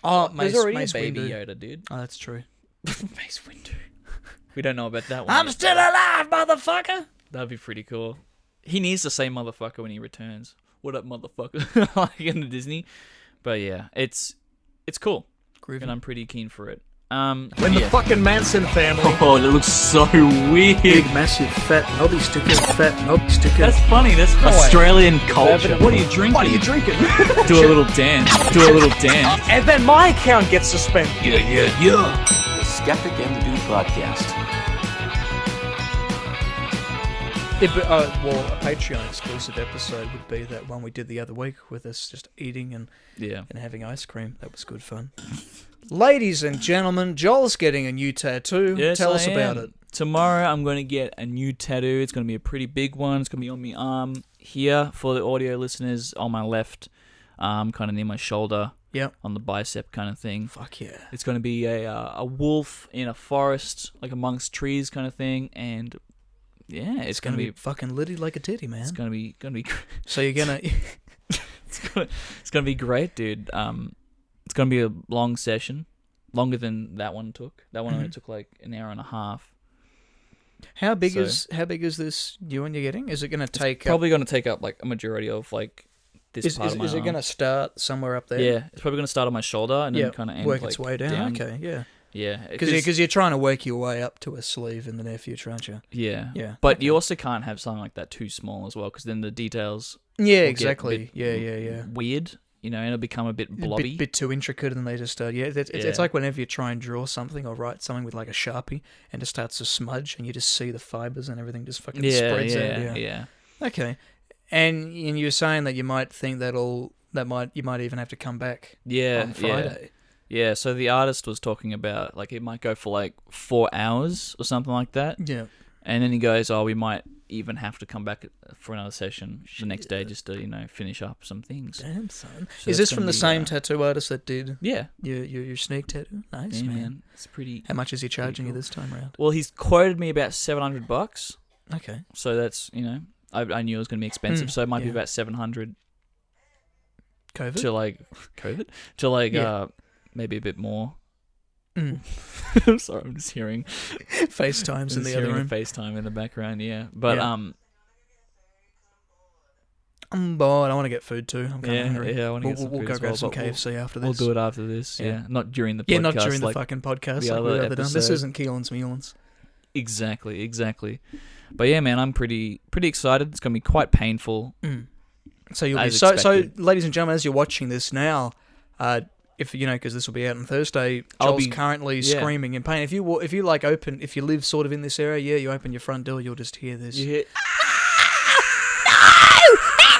Oh, There's already Mace a Baby Windu. Yoda, dude. Oh, that's true. Mace Windu. We don't know about that one. I'm yet. still alive, motherfucker! That'd be pretty cool. He needs to say motherfucker when he returns. What up, motherfucker? Like in the Disney. But yeah, it's cool. Groovy. And I'm pretty keen for it. When the fucking Manson family. Oh, that looks so weird. Big, massive, fat, knobby sticker, That's funny. That's Australian culture. What are you drinking? What are you drinking? Do a little dance. And then my account gets suspended. Yeah. The Skeptic and the Dude podcast. Well, a Patreon exclusive episode would be that one we did the other week with us just eating and having ice cream. That was good fun. Ladies and gentlemen, Joel's getting a new tattoo. Yes, Tell us I about am. it. Tomorrow I'm going to get a new tattoo. It's going to be a pretty big one. It's going to be on my arm here for the audio listeners, on my left, kind of near my shoulder. Yep. On the bicep kind of thing. Fuck yeah. It's going to be a wolf in a forest, like amongst trees kind of thing, and yeah, it's going to be fucking litty like a titty, man. It's going to be So you're going to... it's going to be great, dude. It's going to be a long session, longer than that one took. That one only took like an hour and a half. How big is this new one you're getting? Is it going to take probably going to take up like a majority of like this part of my Is it arm. going to start somewhere up there? Yeah, it's probably going to start on my shoulder and then kind of end work like its way down. Okay, yeah. Yeah, because you're trying to work your way up to a sleeve in the near future, aren't you? Yeah, yeah. But you also can't have something like that too small as well, because then the details. Yeah, exactly. Yeah. Weird, and it'll become a bit blobby, bit too intricate, and they just it's like whenever you try and draw something or write something with like a Sharpie, and it starts to smudge, and you just see the fibers and everything just fucking spreads out. Yeah. Okay, and you're saying that you might think you might even have to come back. On Friday. Yeah, so the artist was talking about, like, it might go for, like, 4 hours or something like that. Yeah. And then he goes, we might even have to come back for another session the next day just to, finish up some things. Damn, son. So is this from the same tattoo artist that did your sneak tattoo? Nice, yeah, man. It's pretty... How much is he charging you this time around? Well, he's quoted me about $700. Okay. So that's, I knew it was going to be expensive, so it might be about $700. COVID? To, like, maybe a bit more. I'm sorry, I'm just hearing FaceTimes in the other room. FaceTime in the background, yeah. But I'm bored. I want to get food too. I'm kind of hungry. Yeah, I want to get some food. We'll go grab some KFC after this. We'll do it after this. Yeah, not during the podcast. Yeah, not during the fucking podcast. Like we've ever done. This isn't Keelan's Mulans. Exactly. But yeah, man, I'm pretty excited. It's gonna be quite painful. So you'll be so, ladies and gentlemen, as you're watching this now, if because this will be out on Thursday, Joel's currently screaming in pain. If you live sort of in this area, you open your front door, you'll just hear this. You hear?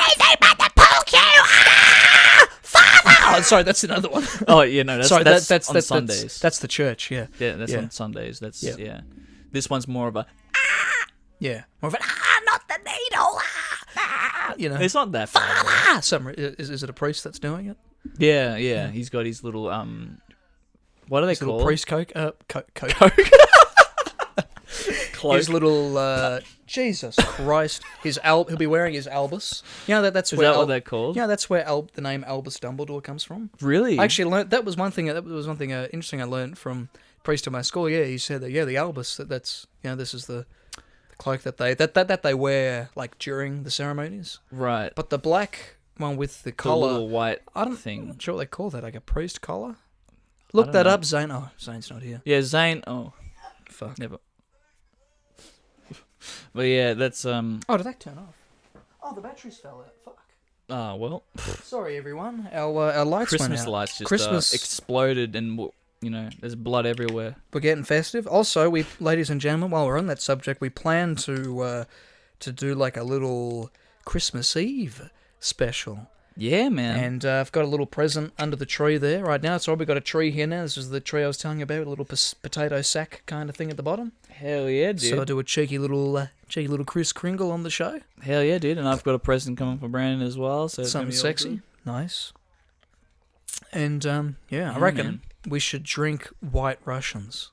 Anything but the poke you! Father! Oh, sorry, that's another one. Oh yeah, no, that's on Sundays. That's the church, yeah. Yeah, that's on Sundays. That's This one's more of a more of an not the needle. It's not that bad. Is it a priest that's doing it? Yeah. He's got his little what are they called? Little priest coke. Cloak. His little Jesus Christ. He'll be wearing his albus. That's Is where that what they're called? Yeah, that's where the name Albus Dumbledore comes from. Really? I actually learned that was one thing interesting I learned from priest in my school. Yeah, he said that the albus that's this is the cloak that they wear like during the ceremonies. Right. But the black one with the collar, the little white thing. I'm not sure what they call that, like a priest collar. Look that up, Zane. Oh, Zane's not here. Yeah, Zane. Oh, fuck. Never. But yeah, that's Oh, did that turn off? Oh, the batteries fell out. Fuck. Ah, well. Sorry, everyone. Our lights went out. Christmas lights just exploded, and there's blood everywhere. We're getting festive. Also, ladies and gentlemen, while we're on that subject, we plan to do like a little Christmas Eve special. Yeah, man. And I've got a little present under the tree there right now. So we've got a tree here now. This is the tree I was telling you about, a little potato sack kind of thing at the bottom. Hell yeah, dude. So I do a cheeky little Kris Kringle on the show. Hell yeah, dude. And I've got a present coming for Brandon as well. So something sexy. Nice. And I reckon we should drink White Russians.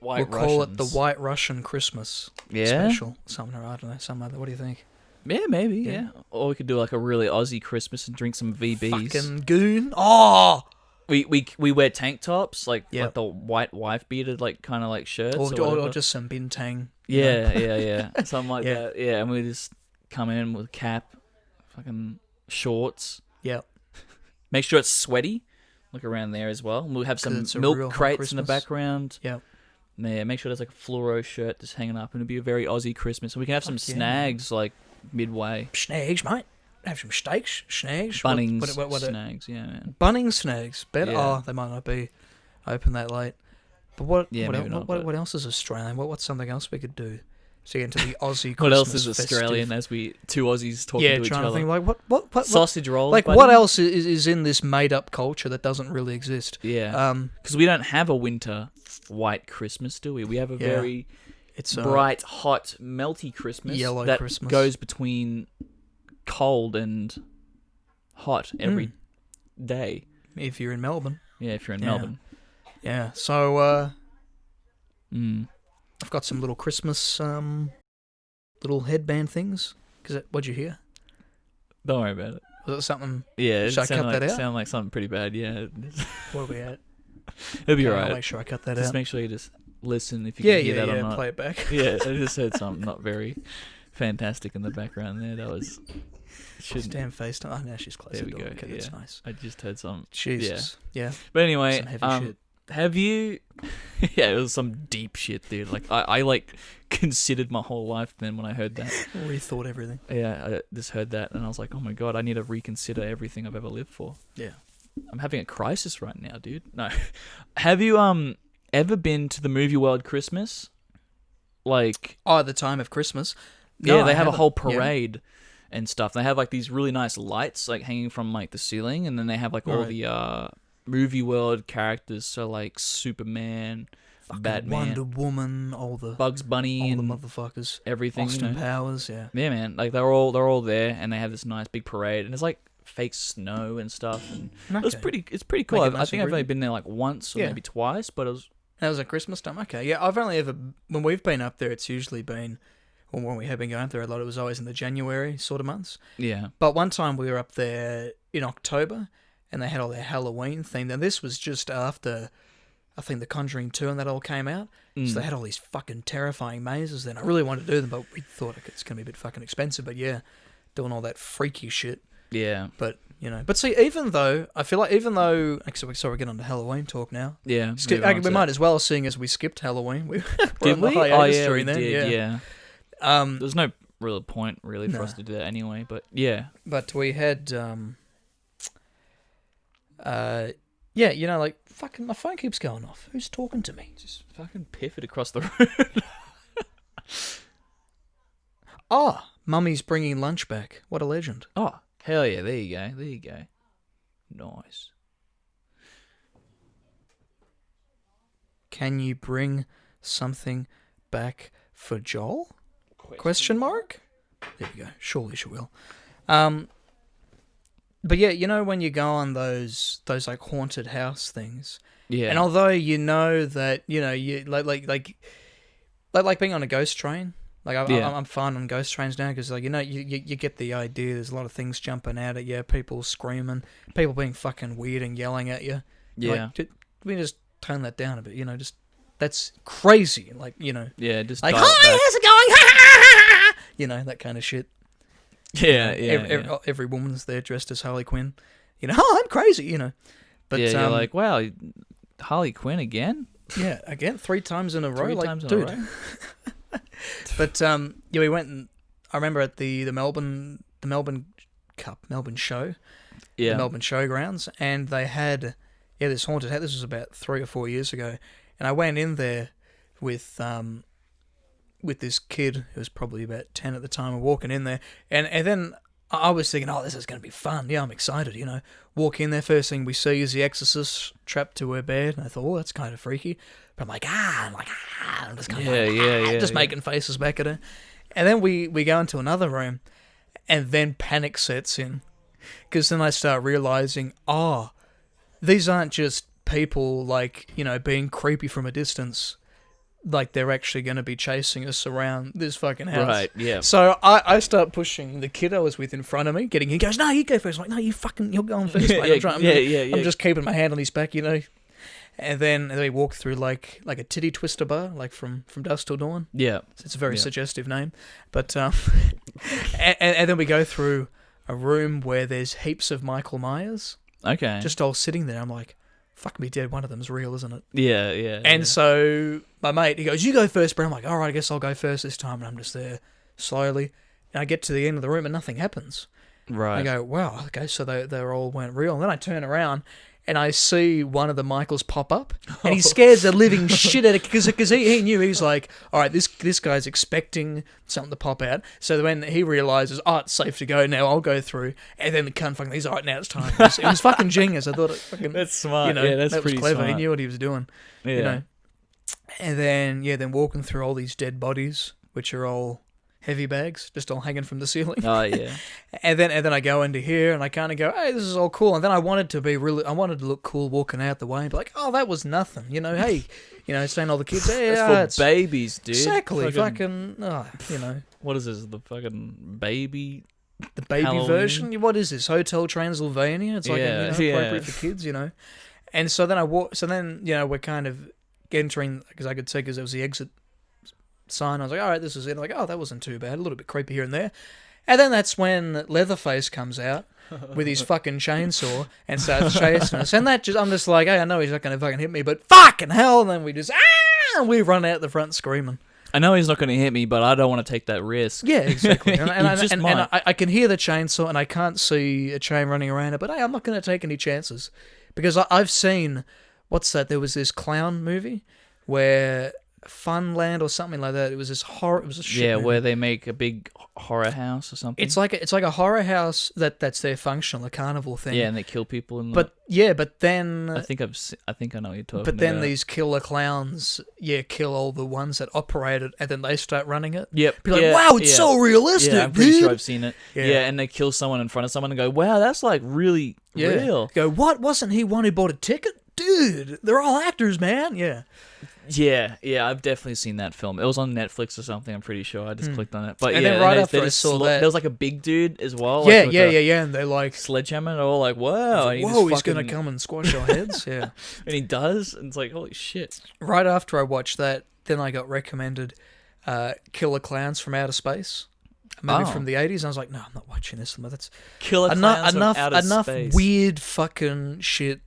We'll call it the White Russian Christmas special. Something, or I don't know, some other. What do you think? Yeah, maybe, yeah. Or we could do like a really Aussie Christmas and drink some VBs. Fucking goon. Oh! We wear tank tops, like Yep. like the white wife beater, like kind of like shirts, or just some bintang. yeah, something like Yeah. that. Yeah, and we just come in with cap, fucking shorts. Yeah. Make sure it's sweaty, like around there as well. And we'll have 'Cause some it's a real milk hot crates in the Christmas. background. Yeah. Yeah, make sure there's like a fluoro shirt just hanging up, and it'll be a very Aussie Christmas. And we can have some Fuck yeah. snags like midway. Snags, mate. Have some steaks. Snags. Bunnings What snags, yeah, man. Bunnings snags. Better. Yeah. Oh, they might not be open that late. But what? Yeah, what, maybe not, but- what else is Australian? What's something else we could do to get into the Aussie Christmas What else is festive? Australian? As we two Aussies talking Yeah, to each trying to other. think like what Sausage rolls. like buddy? what else is in this made up culture that doesn't really exist? Yeah, because we don't have a winter white Christmas, do we? We have a Yeah. very It's bright, hot, melty Christmas Yellow that Christmas. goes between cold and hot every day. if you're in Melbourne. Yeah, if you're in Yeah. Melbourne. Yeah. So Mm. I've got some little Christmas little headband things. What'd you hear? Don't worry about it. Was it something? Yeah, it Should I cut sounded like, that out? sounded like something pretty bad. Yeah, What are we at? it'll be Okay, I'll alright. make sure I cut that Just out. make sure you just listen if you Yeah, can hear yeah, that or yeah. not. Play it back. Yeah, I just heard something not very fantastic in the background there. That was shouldn't. Damn FaceTime. Oh, now she's closed There the we door. go. Okay, that's Yeah. nice. I just heard some. Jesus. Yeah. But anyway, Some heavy shit. have you? Yeah, it was some deep shit, dude. Like I like considered my whole life then when I heard that. Rethought everything. Yeah, I just heard that and I was like, oh my god, I need to reconsider everything I've ever lived for. Yeah. I'm having a crisis right now, dude. No, have you ever been to the Movie World Christmas? Like, Oh, at the time of Christmas. yeah, No, they I have a haven't. whole Yeah. parade and stuff. They have like these really nice lights like hanging from like the ceiling, and then they have like all Right. the Movie World characters, so like Superman, Fucking Batman, Wonder Woman, all the Bugs Bunny, all the and motherfuckers. everything. Austin you know? Powers, yeah. Yeah, man. Like they're all there, and they have this nice big parade, and it's like fake snow and stuff, and it's Okay. pretty cool. Make it I nice think and I've only pretty. been there like once or Yeah. maybe twice, but it was That was at Christmas time. Okay, yeah. I've only ever when we've been up there, it's usually been when we have been going up there a lot. It was always in the January sort of months. yeah, But one time we were up there in October, and they had all their Halloween theme. And this was just after, I think, The Conjuring 2 and that all came out. So they had all these fucking terrifying mazes then. I really wanted to do them, but we thought it's going to be a bit fucking expensive. But yeah, doing all that freaky shit. yeah, But, you know. But see, even though actually, we're getting on to Halloween talk now. yeah. We might as well, seeing as we skipped Halloween. We were Did on the we? hiatus Oh yeah, during we then, did. yeah. Yeah. There's no real point really for No. us to do that anyway, but yeah. But we had, yeah, you know, like, fucking, my phone keeps going off. Who's talking to me? Just fucking piff it across the road. Oh, Mummy's bringing lunch back. What a legend. Oh, hell yeah, there you go. Nice. Can you bring something back for Joel? Question mark? There you go. Surely she will. But yeah, you know when you go on those like haunted house things, Yeah. and although you know that you like being on a ghost train, like I'm fine on ghost trains now because like you get the idea. There's a lot of things jumping out at you, people screaming, people being fucking weird and yelling at you. Yeah. Like, we just tone that down a bit, just that's crazy. Like Yeah, just like dial it hi, back. how's it going? That kind of shit. Yeah. Every woman's there dressed as Harley Quinn. Oh, I'm crazy. But yeah, you're like, wow, Harley Quinn again? yeah, again 3 times in a row. 3 Like, times in dude. a row? But yeah, we went and I remember at the Melbourne Cup, Melbourne show, Yeah. the Melbourne Showgrounds, and they had this haunted house. This was about 3 or 4 years ago, and I went in there with this kid who was probably about 10 at the time. We're walking in there, and then I was thinking, oh, this is going to be fun. Yeah, I'm excited. Walk in there, first thing we see is the Exorcist trapped to her bed, and I thought, oh, that's kind of freaky. But I'm like, I'm just kind of just making faces back at her. And then we go into another room, and then panic sets in, because then I start realizing, these aren't just people like being creepy from a distance. like they're actually going to be chasing us around this fucking house. Right, yeah. So I start pushing the kid I was with in front of me, he goes, no, you go first. I'm like, no, you're going first, mate. I'm just keeping my hand on his back, And then we walk through like a titty twister bar, like from Dusk Till Dawn. Yeah. It's a very suggestive name. But and then we go through a room where there's heaps of Michael Myers. Okay. Just all sitting there. I'm like, fuck me dead, one of them's real, isn't it? Yeah. And so my mate, he goes, you go first, bro. I'm like, all right, I guess I'll go first this time. And I'm just there slowly. And I get to the end of the room and nothing happens. Right. I go, wow, okay, so they all weren't real. And then I turn around and I see one of the Michaels pop up, and he scares the living shit out of it, because he knew, he's like, all right, this guy's expecting something to pop out. So when he realizes, oh, it's safe to go now, I'll go through, and then the cunt fucking, he's all right, now it's time. It was fucking genius. I thought it fucking, that's smart. That's that was pretty clever. smart. He knew what he was doing. Yeah. And then walking through all these dead bodies, which are all heavy bags, just all hanging from the ceiling. Oh yeah. and then I go into here and I kind of go, hey, this is all cool. And then I wanted to look cool walking out the way and be like, oh, that was nothing. Hey, saying all the kids, hey, that's for babies, dude. Exactly. What is this? The fucking baby. The baby Halloween? version. What is this? Hotel Transylvania. It's like appropriate for kids. And so then we're kind of entering, because I could see, because there was the exit sign. I was like, all right, this is it. I'm like, oh, that wasn't too bad. A little bit creepy here and there. And then that's when Leatherface comes out with his fucking chainsaw and starts chasing us. And I'm just like, hey, I know he's not going to fucking hit me, but fucking hell. And then we run out the front screaming. I know he's not going to hit me, but I don't want to take that risk. Yeah, exactly. And might. I can hear the chainsaw and I can't see a chain running around it, but hey, I'm not going to take any chances. Because I've seen, what's that? There was this clown movie where Funland or something like that. It was this horror. It was a shit movie. Where they make a big horror house or something. It's like a horror house that's their functional, a carnival thing. Yeah, and they kill people in. But then I think I know what you're talking about. But then these killer clowns, kill all the ones that operate it, and then they start running it. Yep. Be like, wow, it's so realistic. Yeah, I'm pretty dude. sure I've seen it. Yeah, and they kill someone in front of someone and go, wow, that's like really real. Go, what? Wasn't he one who bought a ticket? Dude, they're all actors, man. Yeah. Yeah, I've definitely seen that film. It was on Netflix or something, I'm pretty sure. I just clicked on it. But and then right after I saw that... There was like a big dude as well. Yeah, and they like... Sledgehammer, and they're all like, wow. He's going to come and squash our heads, yeah. And he does, and it's like, holy shit. Right after I watched that, then I got recommended Killer Clowns from Outer Space. A movie from the 80s. I was like, no, I'm not watching this. That's Killer Clowns from Outer Space. Enough weird fucking shit,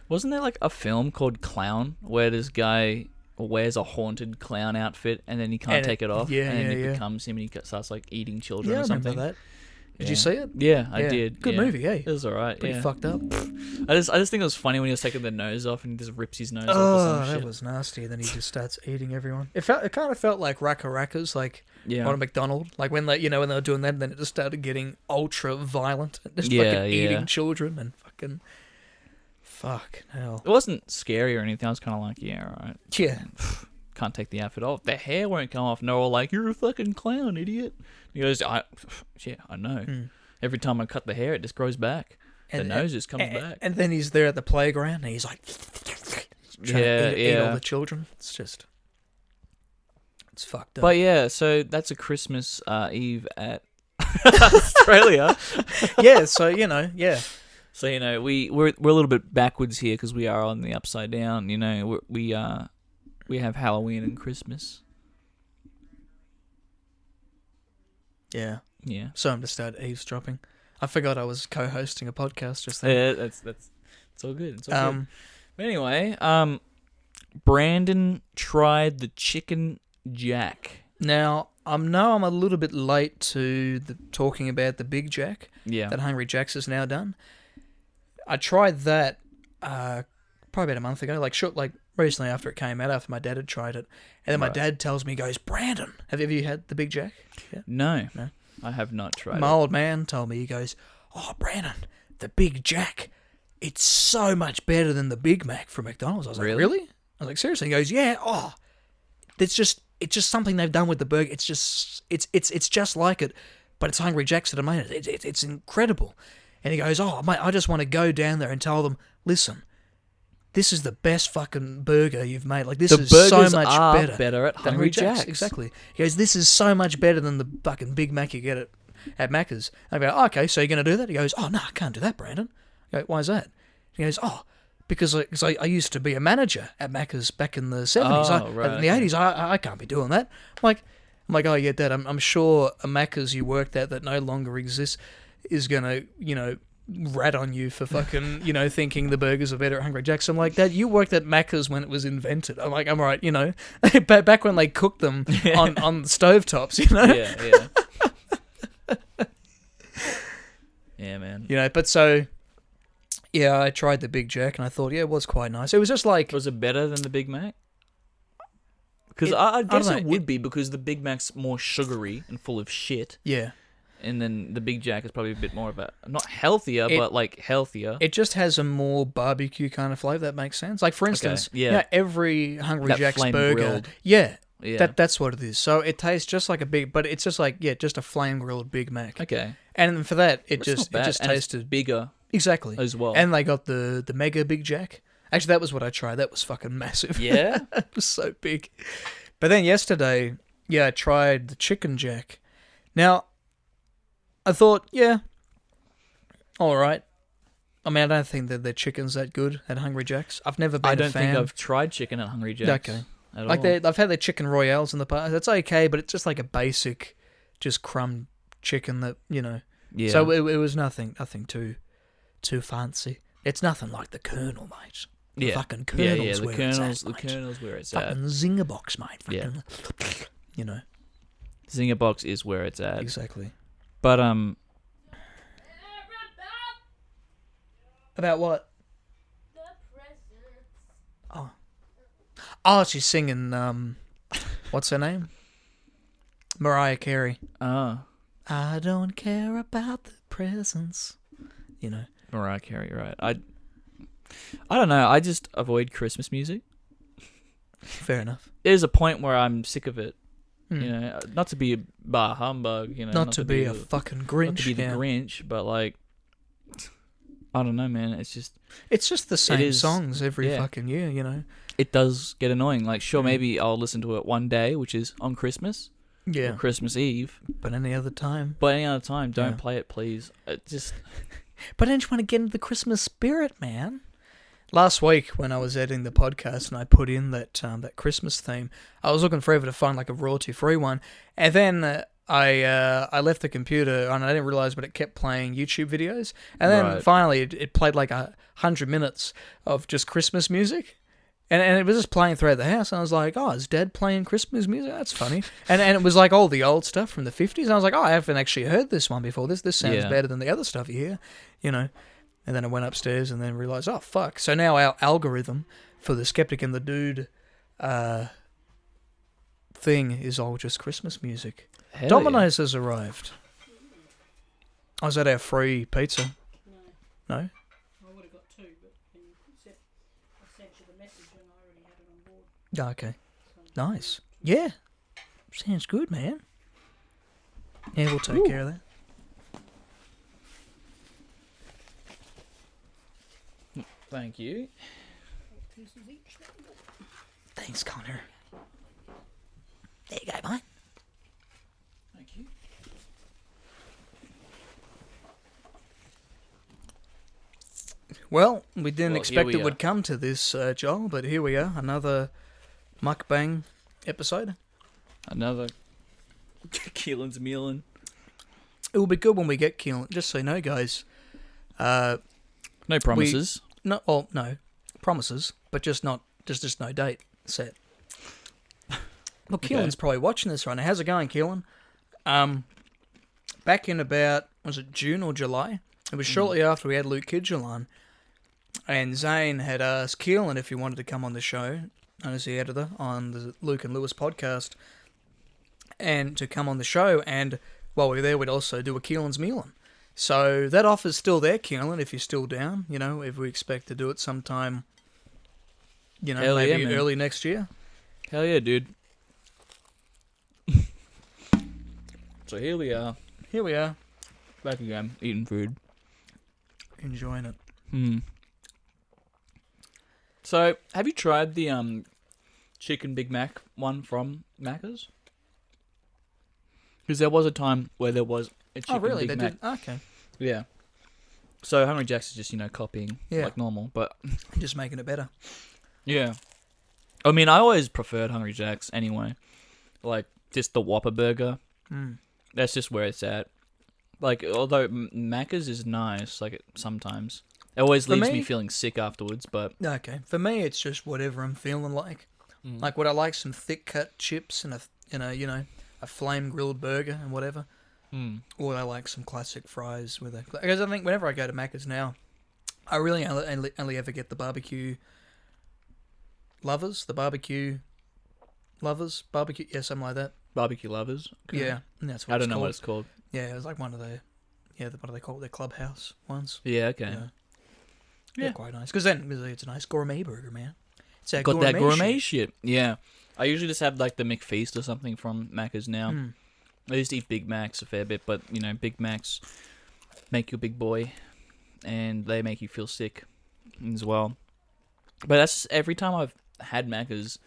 Wasn't there like a film called Clown where this guy wears a haunted clown outfit and then he can't take it off? Yeah, and then it becomes him and he starts like eating children or something. I remember that. Did you see it? Yeah, I did. Good movie, eh? It was alright. Pretty fucked up. I just think it was funny when he was taking the nose off and he just rips his nose off or some shit. That was nasty. Then he just starts eating everyone. It kind of felt like Raka Rakas, like on a McDonald's. Like when they were doing that, and then it just started getting ultra violent, just fucking eating children and fucking. Fuck hell. It wasn't scary or anything. I was kind of like, yeah, alright. Yeah. Can't take the outfit off. The hair won't come off. And they're all like, you're a fucking clown, idiot. He goes, I know. Every time I cut the hair, it just grows back. The nose just comes back. And then he's there at the playground, and he's like, trying to eat all the children. It's just, it's fucked up. But yeah, so that's a Christmas Eve at Australia. Yeah, so, So, we're a little bit backwards here because we are on the upside down. We have Halloween and Christmas. Yeah. Yeah. So I'm just started eavesdropping. I forgot I was co-hosting a podcast just then. Yeah, it's all good. It's all good. But anyway, Brandon tried the chicken jack. Now, I know I'm a little bit late to talking about the Big Jack that Hungry Jack's has now done. I tried that probably about a month ago, like recently after it came out, after my dad had tried it. And then my dad tells me, he goes, Brandon, have you had the Big Jack? Yeah. No, I have not tried it. My old man told me, he goes, oh, Brandon, the Big Jack, it's so much better than the Big Mac from McDonald's. I was like, really? I was like, seriously? He goes, yeah, it's just something they've done with the burger. It's just like it, but it's Hungry Jack's that have made it. It's incredible. And he goes, oh, mate, I just want to go down there and tell them, listen, this is the best fucking burger you've made. Like, this is so much better at Hungry Jack's. Exactly. He goes, this is so much better than the fucking Big Mac you get at Macca's. I go, okay, so you're going to do that? He goes, oh, no, I can't do that, Brandon. I go, why is that? He goes, oh, because I used to be a manager at Macca's back in the 70s. In the 80s, I can't be doing that. I'm like, oh, yeah, Dad, I'm sure a Macca's you worked at that no longer exists is going to, rat on you for fucking, thinking the burgers are better at Hungry Jack's. I'm like, Dad, you worked at Macca's when it was invented. I'm like, I'm right, back when they cooked them on stovetops, Yeah. Yeah, man. But so, yeah, I tried the Big Jack and I thought, yeah, it was quite nice. It was just like... Was it better than the Big Mac? Because I guess it would be, because the Big Mac's more sugary and full of shit. Yeah. And then the Big Jack is probably a bit more of a... Not healthier, but like healthier. It just has a more barbecue kind of flavour. That makes sense. Like, for instance, every Hungry Jack's burger... Grilled. Yeah. That's what it is. So it tastes just like a big... But it's just like, just a flame-grilled Big Mac. Okay. And for that, it just tasted... It's bigger. Exactly. As well. And they got the Mega Big Jack. Actually, that was what I tried. That was fucking massive. Yeah? It was so big. But then yesterday, I tried the Chicken Jack. Now... I thought, yeah, all right. I mean, I don't think that their chicken's that good at Hungry Jack's. I've never been a fan. I don't think I've tried chicken at Hungry Jack's. Okay. Like, I've had their chicken royales in the past. That's okay, but it's just like a basic, just crumb chicken that, Yeah. So it was nothing too fancy. It's nothing like the Colonel, mate. The fucking Colonel's where it's at, the Colonel's where it's fucking at. Zinger box, mate. Fucking, Zinger box is where it's at. Exactly. But about what? The presents. Oh, she's singing. What's her name? Mariah Carey. Oh. I don't care about the presents. Mariah Carey, right? I don't know. I just avoid Christmas music. Fair enough. There's a point where I'm sick of it. Not to be a bar humbug, not to be a fucking Grinch, not to be the Grinch, but like, I don't know, man. It's just the same songs every fucking year, It does get annoying. Like, sure, maybe I'll listen to it one day, which is on Christmas, or Christmas Eve, but any other time, don't play it, please. But don't you want to get into the Christmas spirit, man? Last week, when I was editing the podcast and I put in that Christmas theme, I was looking forever to find like a royalty-free one, and then I left the computer and I didn't realize, but it kept playing YouTube videos, and then finally it played like 100 minutes of just Christmas music, and it was just playing throughout the house, and I was like, oh, is Dad playing Christmas music? That's funny, and it was like all the old stuff from the 50s, and I was like, oh, I haven't actually heard this one before. This sounds better than the other stuff you hear, And then I went upstairs and then realised, oh, fuck. So now our algorithm for the Skeptic and the Dude thing is all just Christmas music. Hell Domino's has arrived. I was at our free pizza. No? I would have got two, but I sent you the message and I already had it on board. Okay. Nice. Yeah. Sounds good, man. Yeah, we'll take care of that. Thank you. Thanks, Connor. There you go, mate. Thank you. Well, we didn't expect it would come to this, Joel, but here we are. Another mukbang episode. Another Keelan's Mealin'. It will be good when we get Keelan. Just so you know, guys. No promises. No promises, but just no date set. Look, Keelan's probably watching this right now. How's it going, Keelan? Back in about, was it June or July? It was shortly after we had Luke Kidgel on, and Zane had asked Keelan if he wanted to come on the show, as the editor on the Luke and Lewis podcast, and to come on the show, and while we were there, we'd also do a Keelan's Mealin'. So that offer's still there, Keelan, if you're still down, if we expect to do it sometime, maybe early next year. Hell yeah, dude. So here we are. Back again, eating food. Enjoying it. So, have you tried the chicken Big Mac one from Macca's? Because there was a time where there was a chicken Big Mac. Okay. Yeah. So Hungry Jack's is just, copying like normal, but just making it better. Yeah. I mean, I always preferred Hungry Jack's anyway. Like, just the Whopper burger. That's just where it's at. Like, although Macca's is nice, like, sometimes. It always leaves me feeling sick afterwards, but... Okay. For me, it's just whatever I'm feeling like. Like, would I like some thick-cut chips and a flame-grilled burger and whatever? Or I like some classic fries with a... Because I think whenever I go to Macca's now, I really only ever get the barbecue lovers, barbecue, yeah, something like that. Barbecue lovers? Okay. Yeah, and that's what I it's don't know called. what it's called. Yeah, it was like one of the, what do they call it, their clubhouse ones. Yeah, okay. Yeah. They're quite nice. Because then it's a nice gourmet burger, man. It's that got that gourmet shit. Yeah. I usually just have like the McFeast or something from Macca's now. I used to eat Big Macs a fair bit, but, Big Macs make you a big boy, and they make you feel sick as well. But that's every time I've had Macca's,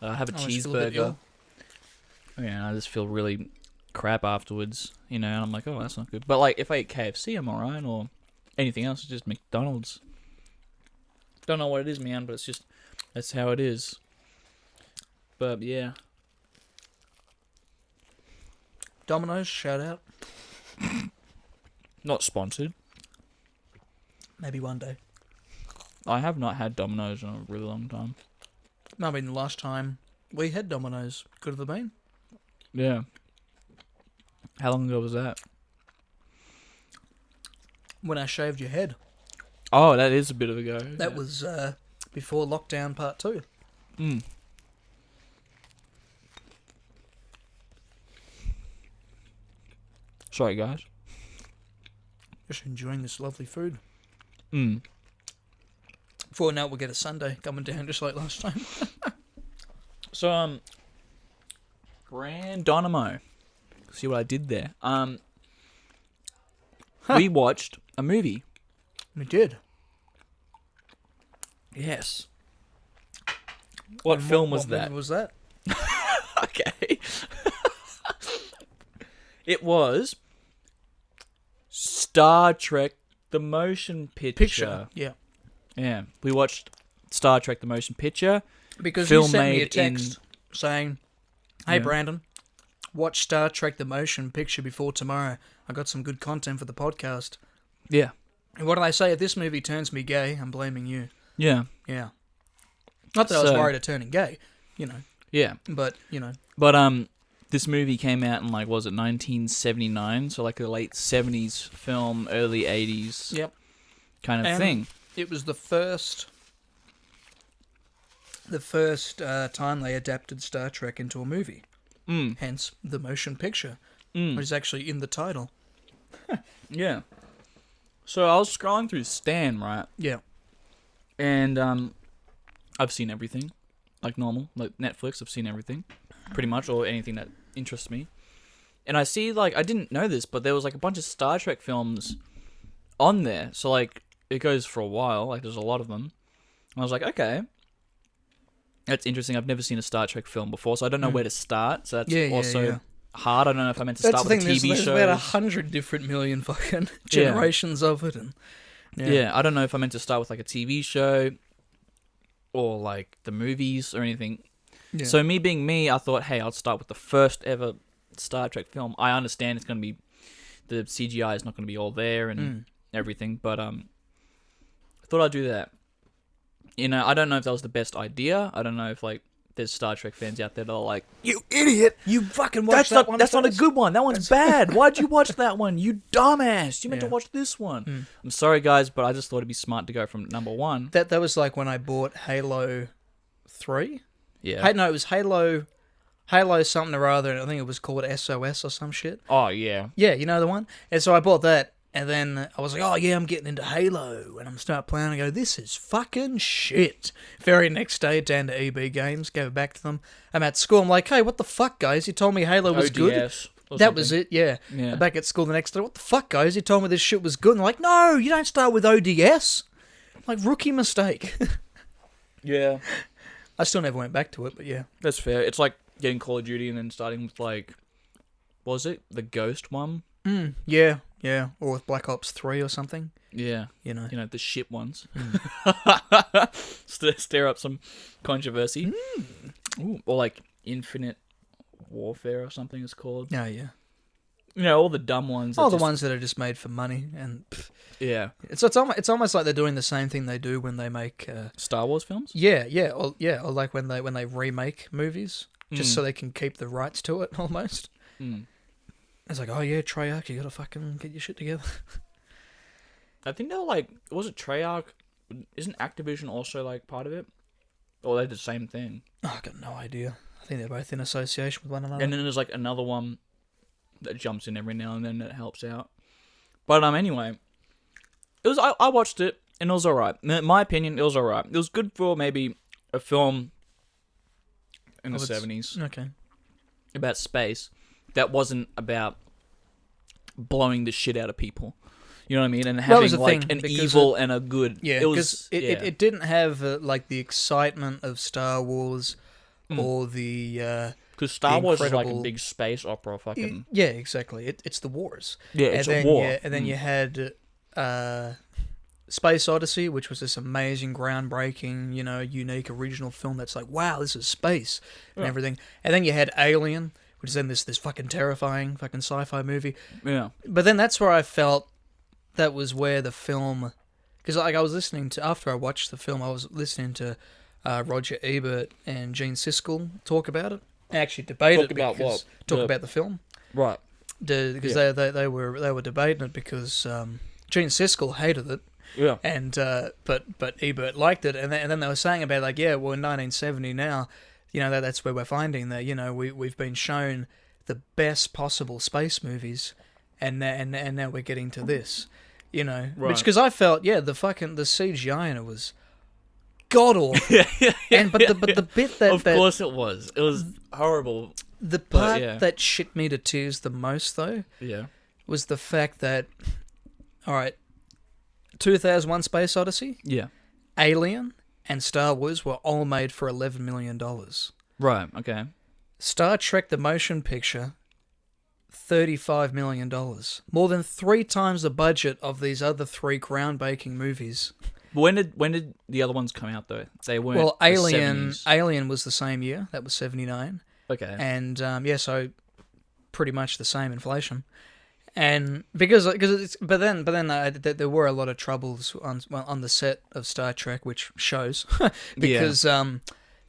I have a cheeseburger. Yeah, I just feel really crap afterwards, and I'm like, oh, that's not good. But, like, if I eat KFC, I'm alright, or anything else, it's just McDonald's. Don't know what it is, man, but it's just, that's how it is. But, yeah. Domino's, shout out. Not sponsored. Maybe one day. I have not had Domino's in a really long time. I mean, the last time we had Domino's, could have been. Yeah. How long ago was that? When I shaved your head. Oh, that is a bit of a go. That was before lockdown part 2. Sorry, guys. Just enjoying this lovely food. Before now we'll get a sundae coming down just like last time. So, Grand Dynamo. See what I did there? We watched a movie. We did. Yes. What film was that? What was that? Okay. It was Star Trek: The Motion Picture. Yeah. Yeah. We watched Star Trek: The Motion Picture. Because you sent me a text saying, hey, Brandon, watch Star Trek: The Motion Picture before tomorrow. I got some good content for the podcast. Yeah. And what did I say? If this movie turns me gay, I'm blaming you. Yeah. Yeah. Not that I was worried of turning gay, Yeah. But, But, this movie came out in, 1979? So, a late 70s film, early 80s kind of thing. It was the first time they adapted Star Trek into a movie. Hence, the motion picture, which is actually in the title. Yeah. So, I was scrolling through Stan, right? Yeah. And, I've seen everything. Like normal. Like Netflix, I've seen everything. Pretty much, or anything that interests me. And I see, I didn't know this, but there was, a bunch of Star Trek films on there. So, it goes for a while. There's a lot of them. And I was like, okay. That's interesting. I've never seen a Star Trek film before, so I don't know where to start. So that's also hard. I don't know if I meant to start with a TV show. There's about 100 different million fucking generations of it. And I don't know if I meant to start with, a TV show or, the movies or anything. Yeah. So me being me, I thought, hey, I'll start with the first ever Star Trek film. I understand it's going to be, the CGI is not going to be all there and everything, but I thought I'd do that. I don't know if that was the best idea. I don't know if, there's Star Trek fans out there that are like, you idiot! You fucking watched that one. That's not a good one. That one's bad. Why'd you watch that one? You dumbass! You meant to watch this one. I'm sorry, guys, but I just thought it'd be smart to go from number one. That was when I bought Halo 3. Yeah. No, it was Halo something or other, and I think it was called SOS or some shit. Oh, yeah. Yeah, you know the one? And so I bought that, and then I was like, oh, yeah, I'm getting into Halo. And I'm start playing, and I go, this is fucking shit. Very next day, down to EB Games, go back to them. I'm at school, I'm like, hey, what the fuck, guys? You told me Halo was good. That was it, yeah. Back at school the next day, what the fuck, guys? You told me this shit was good. And they're like, no, you don't start with ODS. I'm like, rookie mistake. Yeah. I still never went back to it, but yeah. That's fair. It's like getting Call of Duty and then starting with, like, what was it? The Ghost one? Yeah. Or with Black Ops 3 or something. Yeah. You know, the shit ones. Stir up some controversy. Ooh, or like Infinite Warfare or something it's called. Oh, yeah. All the dumb ones. All the ones that are just made for money. And yeah. It's almost like they're doing the same thing they do when they make... Star Wars films? Yeah. Or like when they remake movies, just so they can keep the rights to it, almost. It's like, oh yeah, Treyarch, you gotta fucking get your shit together. I think they're like, was it Treyarch? Isn't Activision also like part of it? Or they're the same thing? Oh, I got no idea. I think they're both in association with one another. And then there's like another one that jumps in every now and then that helps out. But anyway, it was I watched it and it was alright. In my opinion, it was alright. It was good for maybe a film in the 70s. Okay. About space that wasn't about blowing the shit out of people. You know what I mean? And having like an evil and a good. Yeah, because it didn't have like the excitement of Star Wars or the. Because Star Wars is like a big space opera, fucking. Yeah, exactly. It's the wars. Yeah, it's a war. Yeah, and then you had Space Odyssey, which was this amazing, groundbreaking, unique, original film that's like, wow, this is space and everything. And then you had Alien, which is then this fucking terrifying fucking sci-fi movie. Yeah. But then that's where I felt that was where the film... Because like I was listening to... After I watched the film, I was listening to Roger Ebert and Gene Siskel talk about it. Actually debate it. About what? Talk about the film. Right. Because they were debating it because Gene Siskel hated it. Yeah. And but Ebert liked it, and then they were saying about like, yeah, well in 1970 now, that's where we're finding that we've been shown the best possible space movies, and now we're getting to this, Right. Because I felt the CGI in it was god awful. Yeah. But the bit that of course it was horrible. The part that shit me to tears the most though, was the fact that, all right, 2001: Space Odyssey, Alien, and Star Wars were all made for $11 million. Right. Okay. Star Trek: The Motion Picture, $35 million, more than 3 times the budget of these other 3 groundbreaking movies. When did the other ones come out though? They weren't. Well, Alien 70s. was the same year. That was 79. Okay. And so pretty much the same inflation. And because it's but then there were a lot of troubles on the set of Star Trek, which shows because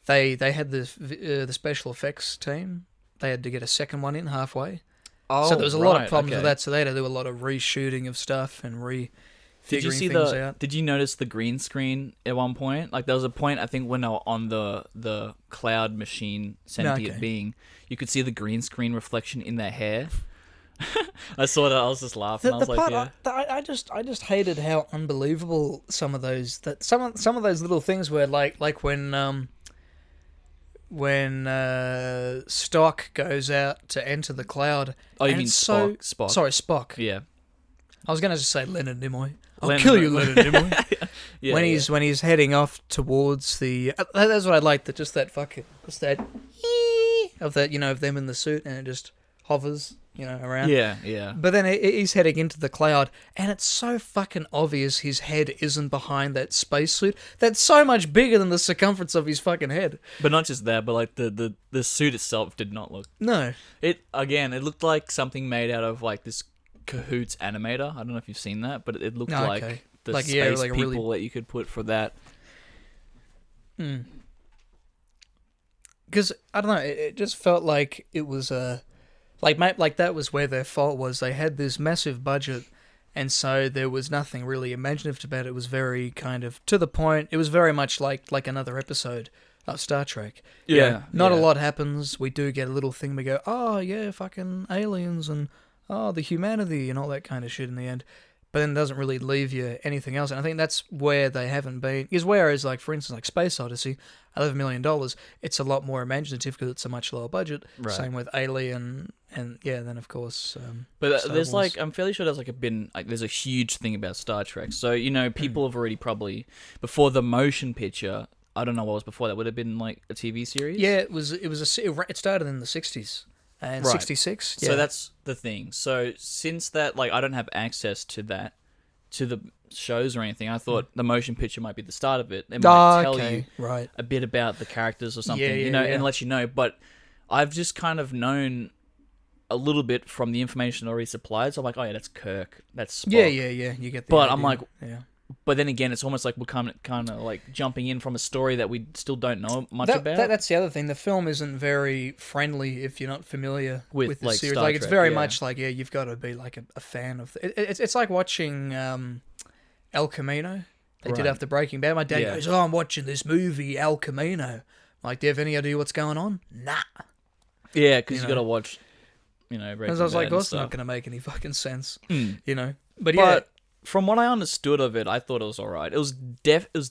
they had the special effects team. They had to get a second one in halfway. So there was a lot of problems with that. So they had to do a lot of reshooting of stuff and figuring things out. Did you notice the green screen at one point? Like there was a point I think when they were on the cloud machine sentient being, you could see the green screen reflection in their hair. I saw that. I was just laughing. I just hated how unbelievable some of those little things were. Like when Stock goes out to enter the cloud. Oh, you mean Spock? Sorry, Spock. Yeah. I was going to just say Leonard Nimoy. I'll kill you, Leonard Nimoy. When he's heading off towards the... That's what I like. Just that of that, of them in the suit, and it just hovers, around. Yeah. But then he's heading into the cloud, and it's so fucking obvious his head isn't behind that spacesuit. That's so much bigger than the circumference of his fucking head. But not just that, but like the suit itself did not look... No. It looked like something made out of like this Cahoots animator. I don't know if you've seen that, but it looked like the space people that you could put for that. Because I don't know, it just felt like it was like that was where their fault was. They had this massive budget, and so there was nothing really imaginative about it. It was very kind of to the point. It was very much like another episode of Star Trek. Not a lot happens. We do get a little thing. We go, oh yeah, fucking aliens and the humanity and all that kind of shit in the end. But then it doesn't really leave you anything else. And I think that's where they haven't been. Because whereas, like, for instance, like Space Odyssey, $11 million, it's a lot more imaginative because it's a much lower budget. Right. Same with Alien and then, of course, but Star there's, Wars. like, I'm fairly sure there's a huge thing about Star Trek. So, people have already probably, before the motion picture, I don't know what was before that. Would it have been like a TV series? Yeah, it started in the 60s and Right. 66. Yeah. So that's the thing. So since that, like, I don't have access to that, to the shows or anything, I thought the motion picture might be the start of it. It might tell you a bit about the characters or something, and let you know. But I've just kind of known a little bit from the information already supplied. So I'm like, oh yeah, that's Kirk. That's Spock. Yeah. You get the But idea. I'm like, yeah. But then again, it's almost like we're kind of like jumping in from a story that we still don't know much about. That's the other thing. The film isn't very friendly if you're not familiar with the like, series. Star Like it's Trek, very yeah. much like you've got to be like a fan of. It's like watching El Camino. They did Right. after Breaking Bad. My dad goes, "Oh, I'm watching this movie El Camino." I'm like, do you have any idea what's going on? Nah. Yeah, because you got to watch, Breaking Because I was like, Bad and that's not stuff. going to make any fucking sense. Mm. But yeah. But from what I understood of it, I thought it was alright. It was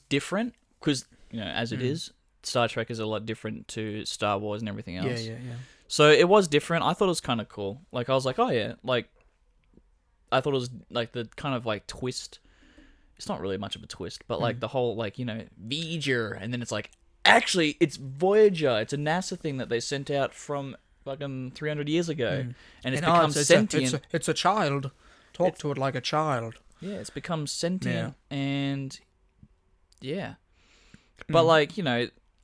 different because as it is, Star Trek is a lot different to Star Wars and everything else. Yeah. So it was different. I thought it was kind of cool. Like I was like, oh yeah, like I thought it was like the kind of like twist. It's not really much of a twist, but like the whole like Voyager, and then it's like actually it's Voyager. It's a NASA thing that they sent out from fucking 300 years ago, and it's become sentient. It's a child. Talk to it like a child. Yeah, it's become sentient, and yeah. Hmm. But like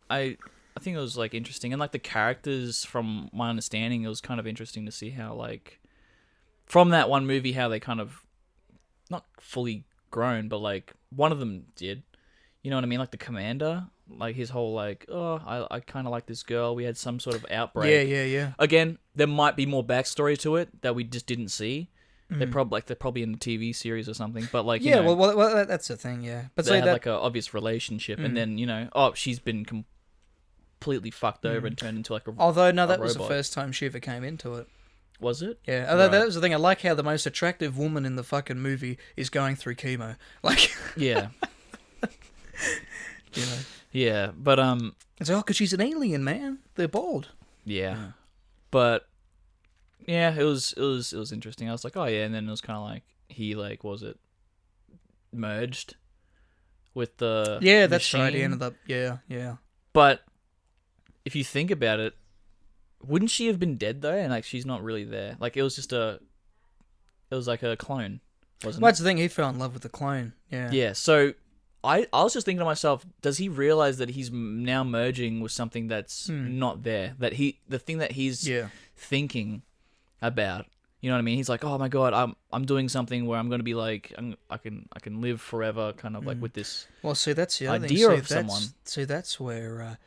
I think it was like interesting, and like the characters, from my understanding, it was kind of interesting to see how like from that one movie how they kind of not fully grown, but like one of them did. You know what I mean? Like the commander, like his whole like, oh, I kind of like this girl. We had some sort of outbreak. Yeah. Again, there might be more backstory to it that we just didn't see. They're probably in the TV series or something. But like, well, that's the thing. Yeah, but they had like a obvious relationship, and then she's been completely fucked over and turned into like a. Although no, that a was the robot. first time she ever came into it. Was it? Yeah, although that was the thing. I like how the most attractive woman in the fucking movie is going through chemo. Like, Yeah. Yeah, but it's because she's an alien, man. They're bald. yeah, but yeah, it was interesting. I was like, oh yeah, and then it was kind of like he like was it merged with the that's right. He machine? ended up yeah. But if you think about it, wouldn't she have been dead though? And like she's not really there. Like it was like a clone, wasn't Well, it? that's the thing. He fell in love with the clone. Yeah. Yeah. So I was just thinking to myself, does he realize that he's now merging with something that's not there? That the thing that he's thinking about. You know what I mean? He's like, oh my god, I'm doing something where I'm going to be like, I can live forever, kind of like with this. Well, see, that's the other idea thing. of someone. See, that's where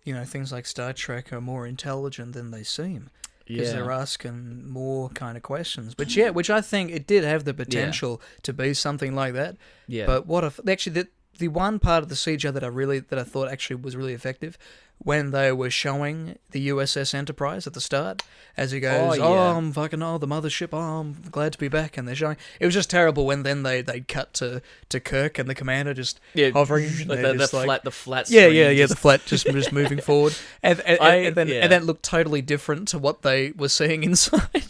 things like Star Trek are more intelligent than they seem. Because they're asking more kind of questions. But yeah, which I think it did have the potential to be something like that. Yeah. But what if actually the one part of the CGI that I thought actually was really effective when they were showing the USS Enterprise at the start, as he goes, the mothership, I'm glad to be back, and they're showing. It was just terrible when then they cut to Kirk and the commander just hovering, like the flat. The flat just moving forward, and then it looked totally different to what they were seeing inside.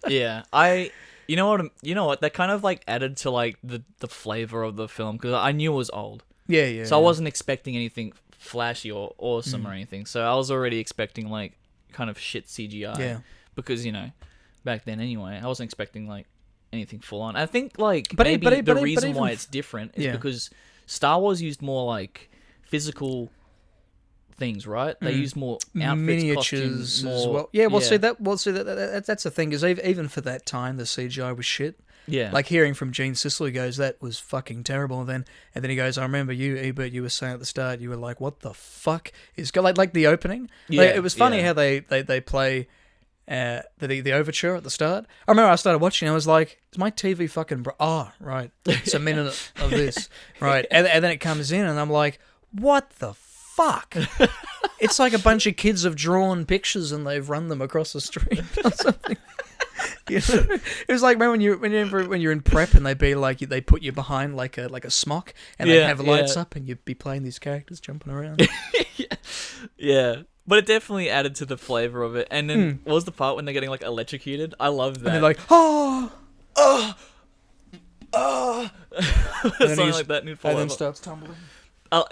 You know what? That kind of like added to like the flavor of the film because I knew it was old. So I wasn't expecting anything flashy or awesome or anything. So I was already expecting like kind of shit CGI. Yeah. Because back then anyway, I wasn't expecting like anything full on. I think like But the reason even why it's different is because Star Wars used more like physical things, right? They used more outfits, miniatures costumes, more, as well. Yeah, see that's the thing is even for that time the CGI was shit. Yeah. Like hearing from Gene Siskel goes, that was fucking terrible. And then he goes, I remember you, Ebert, you were saying at the start, you were like, what the fuck is like the opening? Yeah. Like, it was funny how they play the overture at the start. I remember I started watching, I was like, is my TV fucking right. It's a minute of this. Right. And then it comes in and I'm like, what the fuck? It's like a bunch of kids have drawn pictures and they've run them across the street or something. It was like when you're in prep and they put you behind like a smock and they have lights up and you'd be playing these characters jumping around. Yeah. But it definitely added to the flavor of it. And then what was the part when they're getting like electrocuted? I love that. And they're like, something like that, and and then starts tumbling.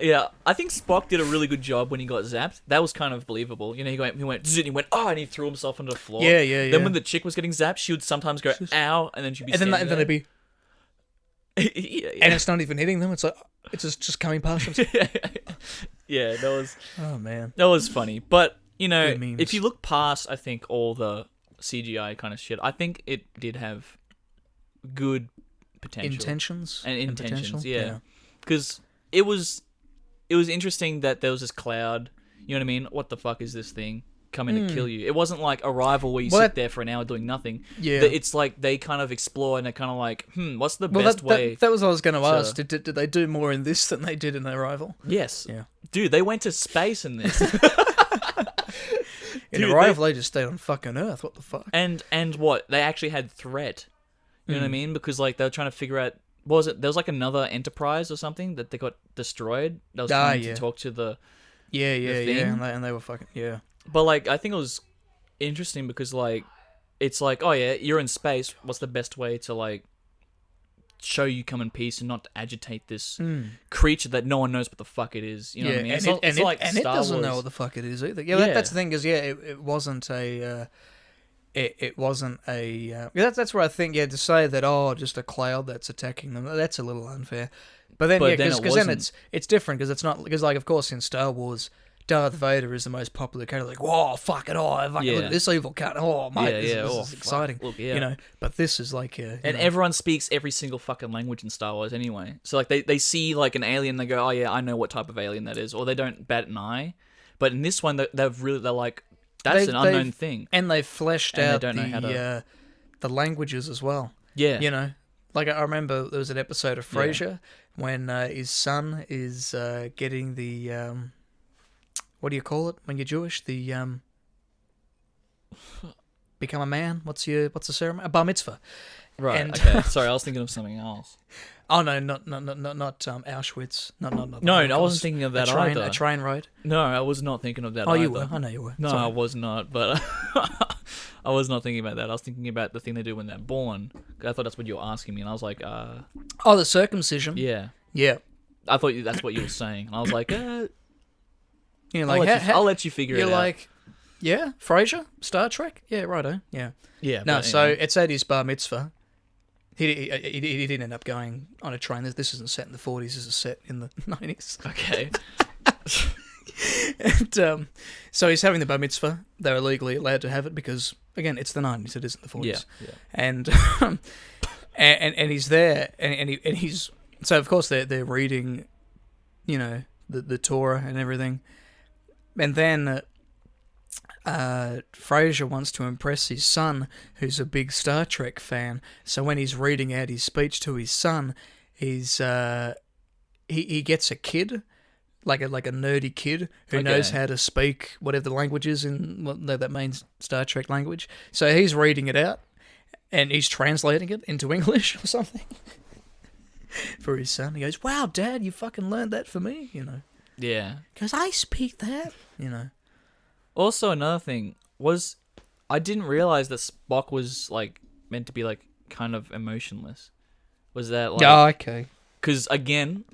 Yeah, I think Spock did a really good job when he got zapped. That was kind of believable. You know, he went, zzz, and he went, oh, and he threw himself onto the floor. Yeah. Then when the chick was getting zapped, she would sometimes go, ow, and then she'd be and then it'd be, yeah. and it's not even hitting them. It's like it's just coming past them. Yeah, that was. Oh man, that was funny. But you know, Good memes. if you look past, I think all the CGI kind of shit, I think it did have good potential intentions and intentions. potential? Yeah, because it was interesting that there was this cloud. You know what I mean? What the fuck is this thing coming to kill you? It wasn't like Arrival where you sit there for an hour doing nothing. Yeah, it's like they kind of explore and they're kind of like, what's the best way? That was what I was going to ask. Did they do more in this than they did in Arrival? Yes. Yeah. Dude, they went to space in this. In Arrival, they just stayed on fucking Earth. What the fuck? And what? They actually had threat. You know what I mean? Because like they were trying to figure out. What was it? There was like another Enterprise or something that they got destroyed. That was trying to talk to the. Yeah, thing. and they were fucking But like, I think it was interesting because like, it's like, oh yeah, you're in space. What's the best way to like show you come in peace and not to agitate this creature that no one knows what the fuck it is? You know what I mean? And it doesn't know what the fuck it is either. Yeah, that's the thing. Is it wasn't a. It wasn't a. That's where I think to say that just a cloud that's attacking them. That's a little unfair. But then because then it's different because it's not because like of course in Star Wars Darth Vader is the most popular character. Like whoa fuck it look at this evil cat. Oh mate, this is exciting. Look, you know. But this is like and everyone speaks every single fucking language in Star Wars anyway. So like they see like an alien, they go, oh yeah, I know what type of alien that is, or they don't bat an eye. But in this one, they're like. That's an unknown thing. And they've fleshed out the languages as well. Yeah. You know, like I remember there was an episode of Frasier when his son is getting the, what do you call it when you're Jewish? The, become a man? What's the ceremony? A bar mitzvah. Right, okay. Sorry, I was thinking of something else. Oh no, not Auschwitz. Not. No, I wasn't thinking of that either. A train ride. No, I was not thinking of that. Oh, you were. I know you were. No, Sorry. I was not. But I was not thinking about that. I was thinking about the thing they do when they're born. I thought that's what you were asking me, and I was like, Oh, the circumcision. Yeah. Yeah. I thought that's what you were saying, and I was like, You're like, I'll let you figure it out. You're like, yeah, Frasier, Star Trek. Yeah, righto. Yeah. Yeah. No, so it's at his bar mitzvah. He didn't end up going on a train. This isn't set in the 40s. This is set in the 90s. Okay. And so he's having the bar mitzvah. They're legally allowed to have it because, again, it's the 90s. It isn't the 40s. Yeah. And and he's there, and he's so of course they're reading, you know, the Torah and everything, and then. Frasier wants to impress his son, who's a big Star Trek fan. So when he's reading out his speech to his son, he gets a kid, like a nerdy kid who knows how to speak whatever the language is in that main Star Trek language. So he's reading it out, and he's translating it into English or something for his son. He goes, "Wow, Dad, you fucking learned that for me," you know. Yeah. Because I speak that, you know. Also, another thing was, I didn't realize that Spock was like meant to be like kind of emotionless. Was that like? Oh, okay. Because again,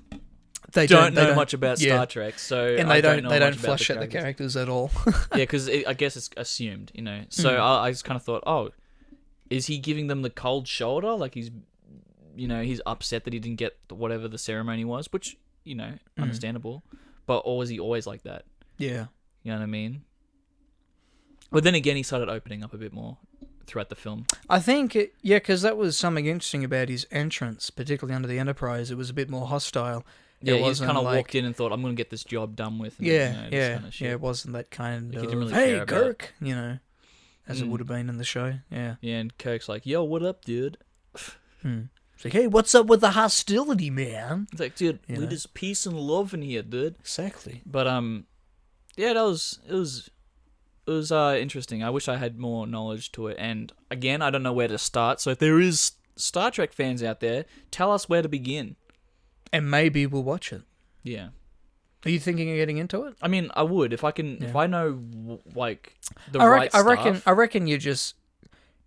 they don't know much about Star Trek, so and they don't flesh out the characters at all. Yeah, because I guess it's assumed, you know. So I just kind of thought, oh, is he giving them the cold shoulder? Like he's upset that he didn't get whatever the ceremony was, which understandable. But or was he always like that? Yeah, you know what I mean. But then again, he started opening up a bit more throughout the film. I think, because that was something interesting about his entrance, particularly under the Enterprise. It was a bit more hostile. Yeah, he just kind of walked in and thought, I'm going to get this job done with. And, yeah, it wasn't that kind of, really hey, Kirk, you know, as it would have been in the show, yeah. Yeah, and Kirk's like, yo, what up, dude? It's like, hey, what's up with the hostility, man? It's like, dude, there's peace and love in here, dude. Exactly. But, yeah, it was interesting. I wish I had more knowledge to it. And again, I don't know where to start. So if there is Star Trek fans out there, tell us where to begin. And maybe we'll watch it. Yeah. Are you thinking of getting into it? I mean, I would if I can. If I know like right stuff. I reckon you just,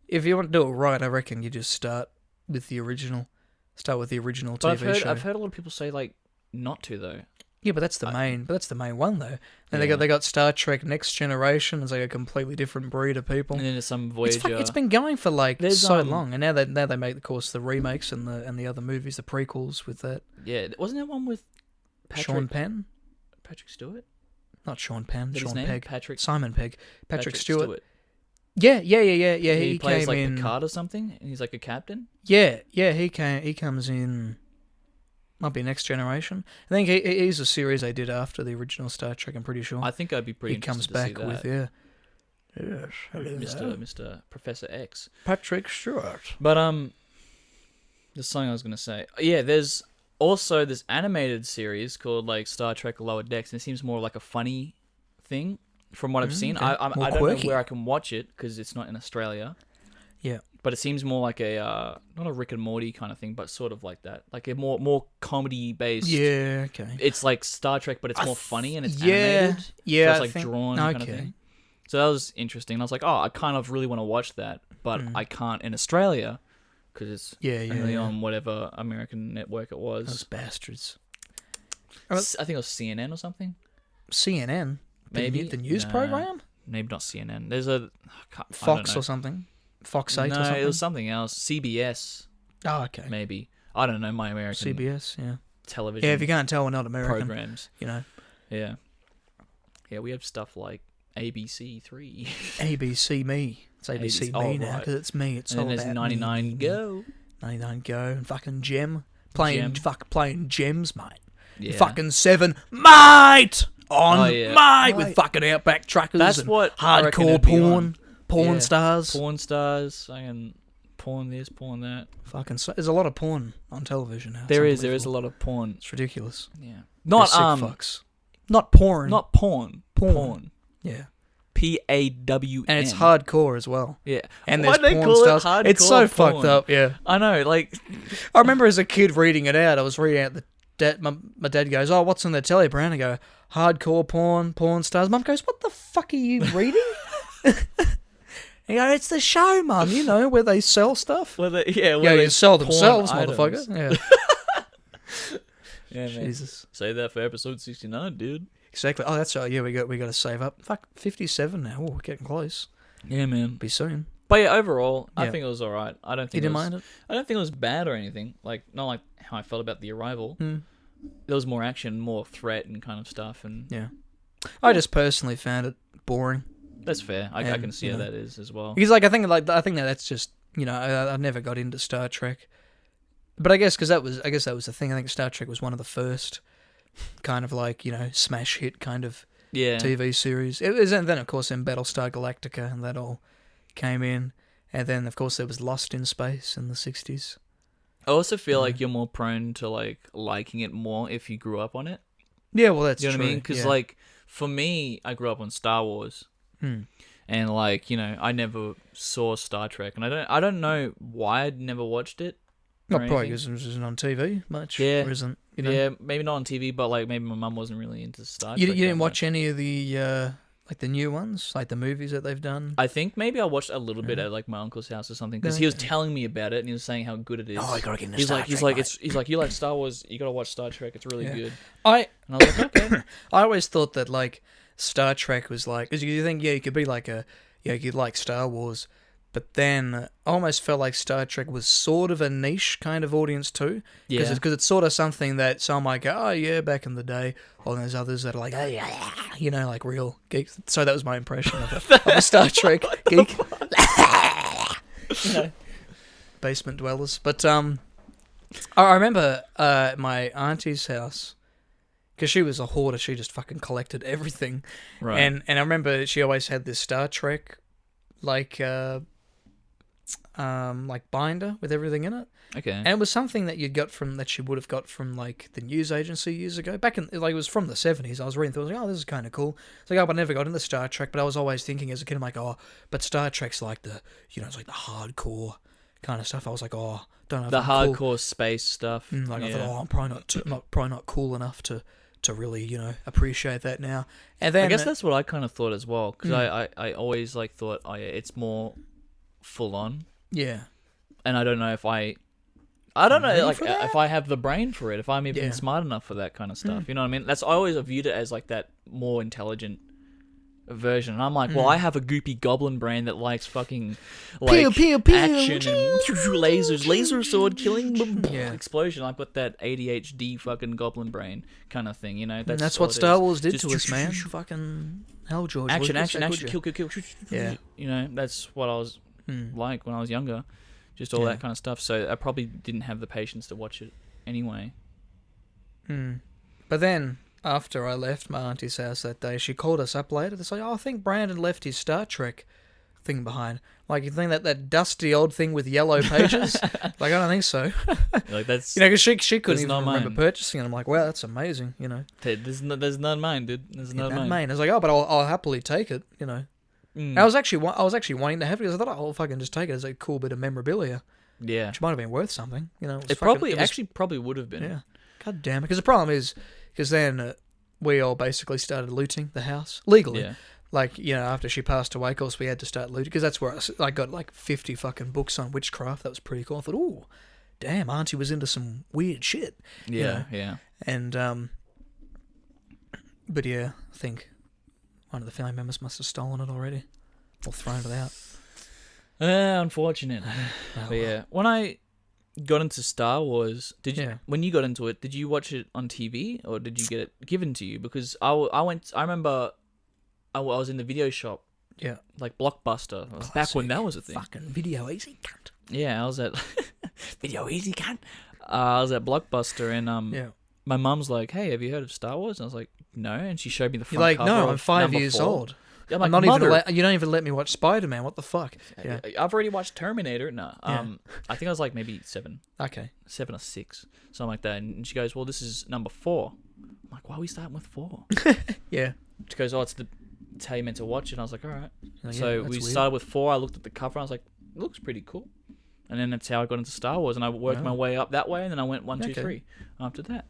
if you want to do it right, I reckon you just start with the original. Start with the original TV show. I've heard a lot of people say like not to though. Yeah, but that's the main. But that's the main one though. And they got Star Trek Next Generation. It's like a completely different breed of people. And then there's some Voyager. It's been going for like so long, and now they make, of course, the remakes and the other movies, the prequels with that. Yeah, wasn't there one with Sean Penn? Patrick Stewart? Not Sean Penn. Is Sean his name? Pegg. Simon Pegg. Patrick Stewart. Yeah, He plays came like in. Picard or something, and he's like a captain. Yeah. He comes in. Might be Next Generation. I think he's a series they did after the original Star Trek. I'm pretty sure. I think I'd be pretty. He comes interested back to see with that. Yes, Mr. Professor X. Patrick Stewart. But there's something I was gonna say. Yeah, there's also this animated series called like Star Trek Lower Decks, and it seems more like a funny thing from what I've seen. Okay. I don't quirky. know where I can watch it because it's not in Australia. Yeah. But it seems more like a not a Rick and Morty kind of thing, but sort of like that, like a more comedy based. Yeah. Okay. It's like Star Trek, but it's more funny and it's animated. Yeah. So it's like drawn kind of thing. So that was interesting. And I was like, oh, I kind of really want to watch that, but I can't in Australia because it's only on whatever American network it was. Those bastards. I think it was CNN or something. CNN. Maybe the news program. Maybe not CNN. There's a Fox or something. Fox 8 or something. No, it was something else. CBS. Oh, okay. Maybe. I don't know my American CBS, yeah. television. Yeah, if you can't tell, we're not American. Programs. You know. Yeah. Yeah, we have stuff like ABC 3. ABC Me. It's ABC Me now because it's me. It's and all then about there's 99 me. Go. 99 Go and fucking Gem. Playing gems, mate. Yeah. Fucking 7, mate! Mate! With fucking Outback Truckers. That's and what I reckon hardcore it'd be porn. Porn Yeah. stars. Porn stars. I can porn this, porn that. Fucking there's a lot of porn on television now. There is a lot of porn. It's ridiculous. Yeah. Not sick fucks. Not porn. Not porn. Porn. Yeah. PAWN. And it's hardcore as well. Yeah. And Why there's do they porn call it stars. hardcore It's so porn? fucked up, yeah. I know, like I remember as a kid reading it out. I was reading out my dad goes, "Oh, what's on the telly, Brown?" I go, "Hardcore porn stars." Mum goes, "What the fuck are you reading?" You go, "It's the show, Mum. You know where they sell stuff." where they They sell porn themselves, items. motherfucker. Yeah. Yeah, man. Jesus. Say that for episode 69, dude. Exactly. Oh, that's right. Yeah, we got to save up. Fuck, 57 now. Oh, we're getting close. Yeah, man. Be soon. But yeah, overall, I Yeah. think it was alright. I don't You think didn't mind it? I don't think it was bad or anything. Like not like how I felt about The Arrival. Mm. There was more action, more threat and kind of stuff, and Yeah. I just personally found it boring. that's fair. I And, can see you how know, that is as well. Because I think that's just, you know, I never got into Star Trek, but I guess that was the thing. I think Star Trek was one of the first kind of like, you know, smash hit kind of Yeah. TV series. It was, and then of course in Battlestar Galactica and that all came in, and then of course there was Lost in Space in the 60s. I also feel like you're more prone to like liking it more if you grew up on it. Yeah, well that's You know true. what I mean? Because yeah. like for me, I grew up on Star Wars, and like you know, I never saw Star Trek, and I don't know why I'd never watched it. or Not probably anything. because it wasn't on TV much. Yeah. Or isn't, you know? Yeah, maybe not on TV, but like maybe my mum wasn't really into Star You Trek. didn't that watch much. any of the like the new ones, like the movies that they've done? I think maybe I watched a little bit at like my uncle's house or something because he was Okay. telling me about it and he was saying how good it is. Oh, you gotta get into he's Star like, Trek, he's like, you like Star Wars, you gotta watch Star Trek. It's really Yeah. good. I And I was like, okay. I always thought that like Star Trek was like, because you think you could be like you'd like Star Wars, but then I almost felt like Star Trek was sort of a niche kind of audience too, because it's sort of something that some might go, oh yeah, back in the day, or there's others that are like, oh yeah, you know, like real geeks. So that was my impression of a Star Trek geek. You know, basement dwellers. But I remember my auntie's house, because she was a hoarder. She just fucking collected everything. Right. And I remember she always had this Star Trek like binder with everything in it. Okay. And it was something that she would have got from like the news agency years ago. Back in, like, it was from the 70s. I was reading through, I was like, oh, this is kind of cool. It's like, oh, but I never got into Star Trek, but I was always thinking as a kid, I'm like, oh, but Star Trek's like the, you know, it's like the hardcore kind of stuff. I was like, oh, don't know if the I'm hardcore cool. space stuff. Like yeah. I thought, oh, I'm probably not cool enough to really, you know, appreciate that now. And then I guess that's what I kind of thought as well, because I always like thought, oh yeah, it's more full on, yeah. and I don't know if I I don't know, like, if I have the brain for it, if I'm even smart enough for that kind of stuff. You know what I mean? I always viewed it as, like, that more intelligent version. And I'm like, well, I have a goopy goblin brain that likes fucking, like, action and lasers, laser sword killing, explosion. I've got that ADHD fucking goblin brain kind of thing, you know? That's what Star Wars did to us, man. Fucking hell, George. Action, kill. Yeah. You know, that's what I was like when I was younger. Just all that kind of stuff. So I probably didn't have the patience to watch it anyway. But then, after I left my auntie's house that day, she called us up later to say, I think Brandon left his Star Trek thing behind. Like, you think that dusty old thing with yellow pages? Like, I don't think so. Like, that's... You know, because she couldn't even remember purchasing it. I'm like, wow, that's amazing, you know. There's none mine, dude. There's none mine. I was like, oh, but I'll happily take it, you know. I was actually wanting to have it because I thought, I'll fucking just take it as a cool bit of memorabilia. Yeah. Which might have been worth something, you know. It probably would have been. Yeah. God damn it. Because the problem is, because then we all basically started looting the house legally. Yeah. Like, you know, after she passed away, of course, we had to start looting because that's where I got like 50 fucking books on witchcraft. That was pretty cool. I thought, oh, damn, Auntie was into some weird shit. Yeah, you know? Yeah. And, but yeah, I think one of the family members must have stolen it already or thrown it out. Unfortunate. But yeah, when I got into Star Wars, when you got into it, did you watch it on TV or did you get it given to you? Because I remember I was in the video shop. Yeah. Like Blockbuster. Classic. Back when that was a thing. Fucking Video Easy, cunt. Yeah, I was at... Video Easy, cunt. I was at Blockbuster and my mum's like, hey, have you heard of Star Wars? And I was like, no. And she showed me the front cover. No, I'm 5 years old. I'm like, you don't even let me watch Spider-Man. What the fuck? Yeah. I've already watched Terminator. No. I think I was like maybe 7. Okay. 7 or 6. Something like that. And she goes, well, this is number 4. I'm like, why are we starting with 4? Yeah. She goes, oh, it's how you meant to watch it. And I was like, all right. So we started with 4. I looked at the cover and I was like, it looks pretty cool. And then that's how I got into Star Wars. And I worked my way up that way. And then I went 1, 2, 3 after that.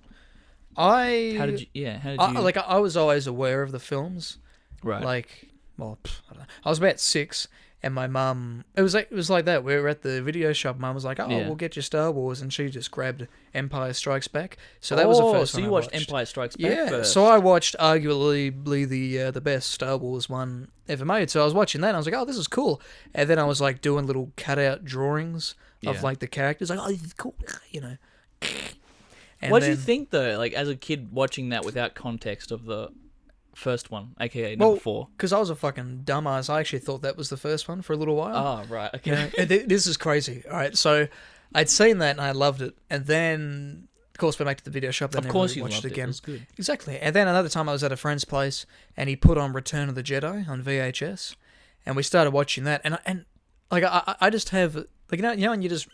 How did you... I was always aware of the films. Right. Like, well, I don't know. I was about 6, and my mum... It was like that. We were at the video shop. Mum was like, we'll get you Star Wars. And she just grabbed Empire Strikes Back. So that was the first one so you watched Empire Strikes Back first. So I watched arguably the best Star Wars one ever made. So I was watching that, and I was like, oh, this is cool. And then I was, like, doing little cutout drawings of, like, the characters. Like, oh, this is cool, you know. What did you think, though, like, as a kid watching that without context of the first one, aka number 4? Because I was a fucking dumbass. I actually thought that was the first one for a little while. Oh, right, okay. You know, this is crazy. All right, so I'd seen that and I loved it. And then, of course, went back to the video shop. Of course you loved it again. It was good. Exactly. And then another time I was at a friend's place and he put on Return of the Jedi on VHS. And we started watching that. And like, I just have... Like, you know when you just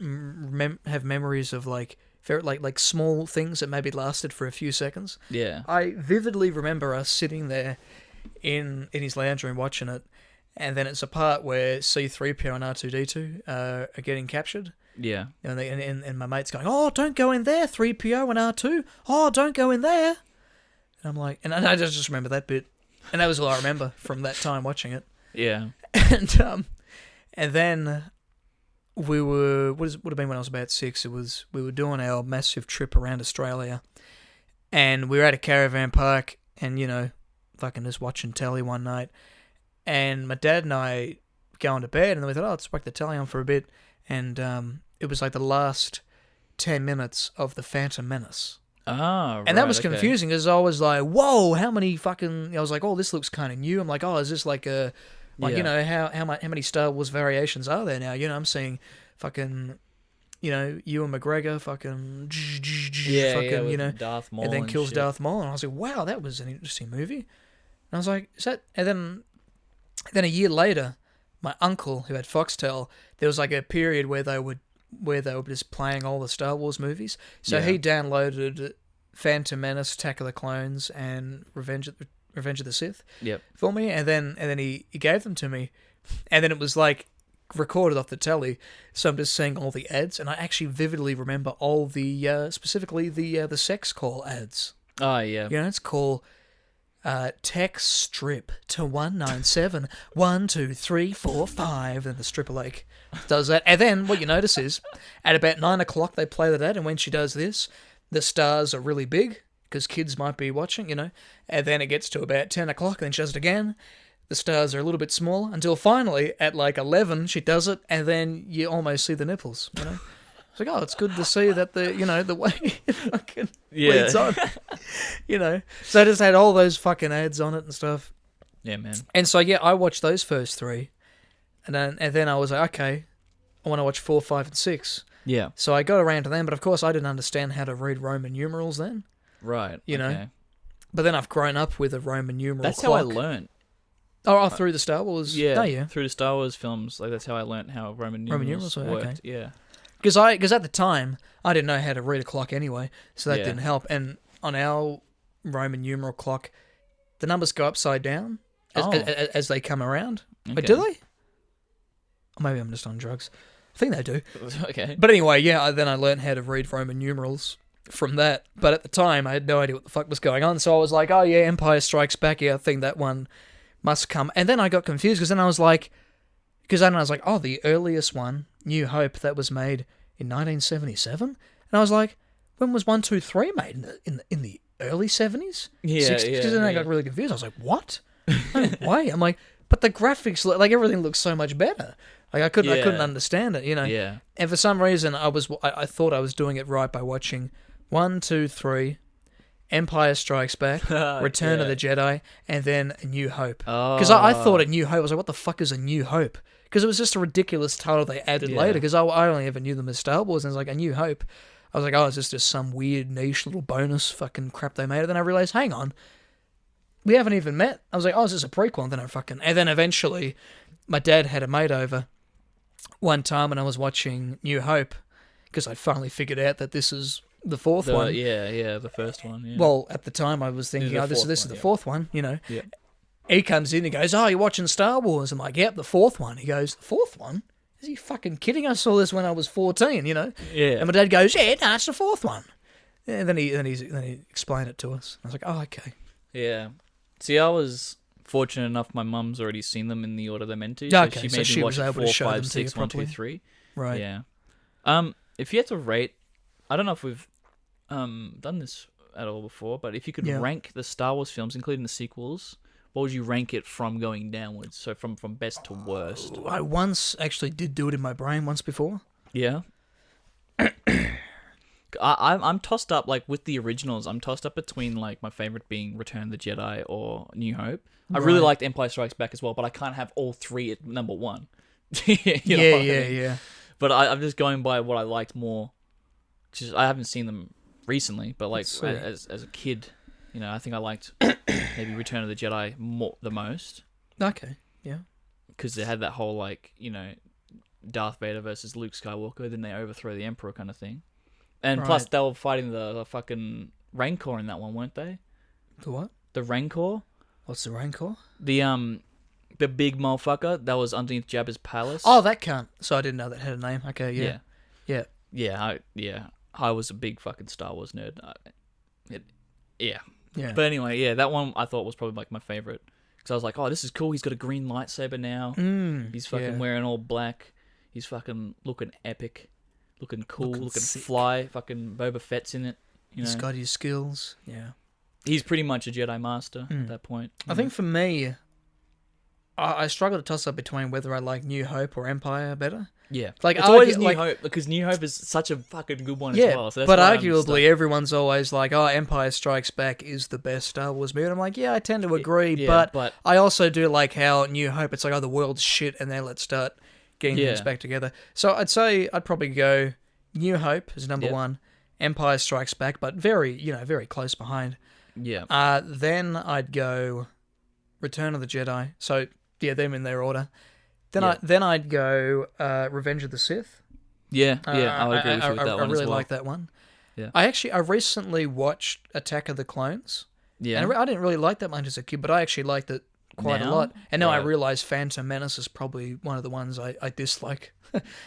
have memories of, like... Very, like small things that maybe lasted for a few seconds. Yeah. I vividly remember us sitting there in his lounge room watching it, and then it's a part where C-3PO and R2-D2 are getting captured. Yeah. And my mate's going, oh, don't go in there, 3PO and R2. Oh, don't go in there. And I'm like, and I just remember that bit. And that was all I remember from that time watching it. Yeah. And then... We were, would have been when I was about 6, we were doing our massive trip around Australia, and we were at a caravan park, and, you know, fucking just watching telly one night, and my dad and I going to bed, and then we thought, let's whack the telly on for a bit, and it was like the last 10 minutes of The Phantom Menace. Ah, right, and that was confusing, because I was like, whoa, how many fucking, I was like, oh, this looks kind of new. I'm like, oh, is this like a... Like, you know, how many Star Wars variations are there now? You know, I'm seeing fucking, you know, Ewan McGregor fucking, you know, Darth Maul and then kills shit. Darth Maul. And I was like, wow, that was an interesting movie. And I was like, is that... And then a year later, my uncle, who had Foxtel, there was like a period where they were just playing all the Star Wars movies. So he downloaded Phantom Menace, Attack of the Clones, and Revenge of the Sith for me, and then he gave them to me, and then it was like recorded off the telly, so I'm just seeing all the ads, and I actually vividly remember all the specifically the sex call ads. Oh yeah, you know, it's called text strip to 197 12345, and the stripper like does that. And then what you notice is at about 9 o'clock they play that ad, and when she does this, the stars are really big because kids might be watching, and then it gets to about 10 o'clock, and then she does it again. The stars are a little bit smaller until finally at like 11 she does it, and then you almost see the nipples, It's like, oh, it's good to see that the way it fucking leads on, So I just had all those fucking ads on it and stuff. Yeah, man. And so I watched those first three, and then I was like, okay, I want to watch 4, 5, and 6. Yeah. So I got around to them, but of course I didn't understand how to read Roman numerals then. Right. Okay. But then I've grown up with a Roman numeral. That's clock. how I learned. Oh, through the Star Wars. Yeah. Oh, yeah. Through the Star Wars films, like that's how I learned how Roman numerals worked. Okay. Yeah. Because at the time I didn't know how to read a clock anyway, so that didn't help. And on our Roman numeral clock, the numbers go upside down as they come around. Okay. Do they? Or maybe I'm just on drugs. I think they do. Okay. But anyway, then I learned how to read Roman numerals from that. But at the time, I had no idea what the fuck was going on. So I was like, oh yeah, Empire Strikes Back. Yeah, I think that one must come. And then I got confused because then I was like, oh, the earliest one, New Hope, that was made in 1977. And I was like, when was 1, 2, 3 made? In the early 70s? Yeah, 60s? yeah. Because then I got really confused. I was like, what? No way. I'm like, but the graphics, like everything looks so much better. Like I couldn't understand it, Yeah. And for some reason, I thought I was doing it right by watching 1, 2, 3, Empire Strikes Back, Return of the Jedi, and then A New Hope. Because I thought A New Hope, I was like, what the fuck is A New Hope? Because it was just a ridiculous title they added later, because I only ever knew them as Star Wars, and it was like A New Hope. I was like, oh, is this just some weird niche little bonus fucking crap they made? And then I realized, hang on, we haven't even met. I was like, oh, is this a prequel? And then eventually, my dad had a mate over one time, and I was watching New Hope, because I'd finally figured out that this is the fourth one. Yeah, the first one. Yeah. Well, at the time, I was thinking, this is the fourth one, Yeah. He comes in and goes, oh, you're watching Star Wars? I'm like, yep, the fourth one. He goes, the fourth one? Is he fucking kidding? I saw this when I was 14, Yeah. And my dad goes, yeah, no, it's the fourth one. And then he explained it to us. I was like, oh, okay. Yeah. See, I was fortunate enough my mum's already seen them in the order they're meant to. Okay, so she was made me watch able 4, to show 5, them to 6, you 1, 2, properly. 3. Right. Yeah. If you had to rate, I don't know if we've done this at all before, but if you could rank the Star Wars films, including the sequels, what would you rank it from going downwards? So from best to worst. I once actually did do it in my brain once before. Yeah. I'm tossed up, like, with the originals, I'm tossed up between, like, my favorite being Return of the Jedi or New Hope. I really liked Empire Strikes Back as well, but I can't have all three at number one. Yeah. But I'm just going by what I liked more. I haven't seen them recently, but, like, as a kid, I think I liked maybe Return of the Jedi the most. Okay, yeah. Because they had that whole, like, Darth Vader versus Luke Skywalker, then they overthrow the Emperor kind of thing. And plus, they were fighting the fucking Rancor in that one, weren't they? The what? The Rancor. What's the Rancor? The big motherfucker that was underneath Jabba's palace. Oh, that cunt. So I didn't know that had a name. Okay, yeah. Yeah. I was a big fucking Star Wars nerd. Yeah. But anyway, that one I thought was probably like my favorite. Because I was like, oh, this is cool. He's got a green lightsaber now. He's fucking wearing all black. He's fucking looking epic. Looking cool. Looking sick. fly. Fucking Boba Fett's in it. He's got his skills. Yeah. He's pretty much a Jedi Master at that point. I think for me, I struggle to toss up between whether I like New Hope or Empire better. Yeah. Like, it's always New Hope, because New Hope is such a fucking good one as well. So that's but why arguably everyone's always like, oh, Empire Strikes Back is the best Star Wars movie. And I'm like, yeah, I tend to agree, but I also do like how New Hope, it's like, oh, the world's shit, and then let's start getting things back together. So I'd say I'd probably go New Hope is number one, Empire Strikes Back, but very close behind. Yeah. Then I'd go Return of the Jedi. So yeah, them in their order. Then I'd go Revenge of the Sith. Yeah, I would agree with you with that one as well. I really like that one. Yeah. I recently watched Attack of the Clones. Yeah. And I didn't really like that much as a kid, but I actually liked it quite a lot. And now I realise Phantom Menace is probably one of the ones I dislike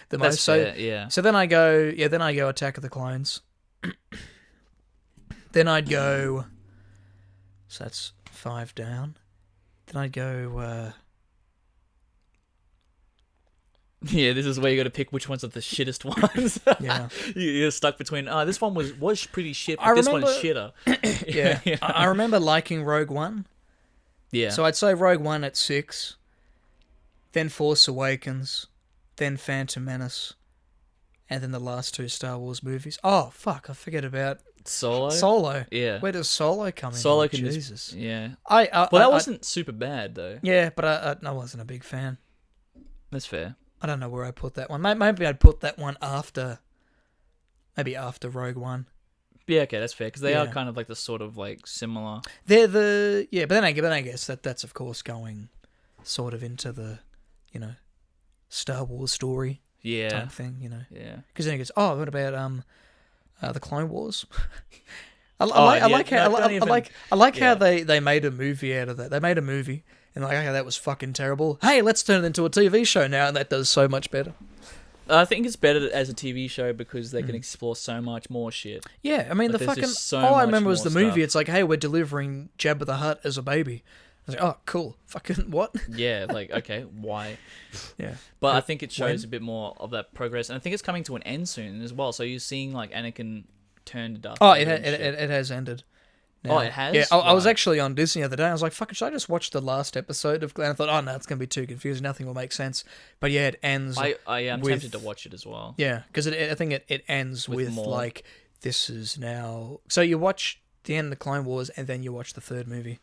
the most. So then I go Attack of the Clones. Then I'd go. So that's 5 down. Then I'd go. Yeah, this is where you got to pick which ones are the shittest ones. Yeah, you're stuck between. This one was pretty shit, but this one's shitter. yeah. I remember liking Rogue One. Yeah. So I'd say Rogue One at 6. Then Force Awakens. Then Phantom Menace. And then the last 2 Star Wars movies. Oh, fuck, I forget about Solo. Yeah. Where does Solo come in? Solo can Jesus. just, yeah. Well, that wasn't super bad, though. Yeah, but I wasn't a big fan. That's fair. I don't know where I put that one. Maybe I'd put that one after... Maybe after Rogue One. Yeah, okay, that's fair, because they are kind of like the sort of, like, similar... They're the... Yeah, but then I guess that's, of course, going sort of into the, Star Wars story type thing, Yeah. Because then it goes, oh, what about the Clone Wars? I like how they made a movie out of that. They made a movie and like, okay, that was fucking terrible. Hey, let's turn it into a TV show now, and that does so much better. I think it's better as a TV show because they can explore so much more shit. Yeah, I mean like, the fucking all I remember was the movie. Stuff. It's like, hey, we're delivering Jabba the Hutt as a baby. I was like, oh, cool. Fucking what? Yeah, like, okay, why? Yeah. But I think it shows a bit more of that progress. And I think it's coming to an end soon as well. So you're seeing, like, Anakin turn to Darth Vader. It has ended. Now. Oh, it has? Yeah, I was actually on Disney the other day. I was like, fuck, should I just watch the last episode of Glenn? I thought, oh, no, it's going to be too confusing. Nothing will make sense. But yeah, it ends I'm tempted to watch it as well. Yeah, because I think it ends with more. like, this is now... So you watch the end of the Clone Wars and then you watch the third movie.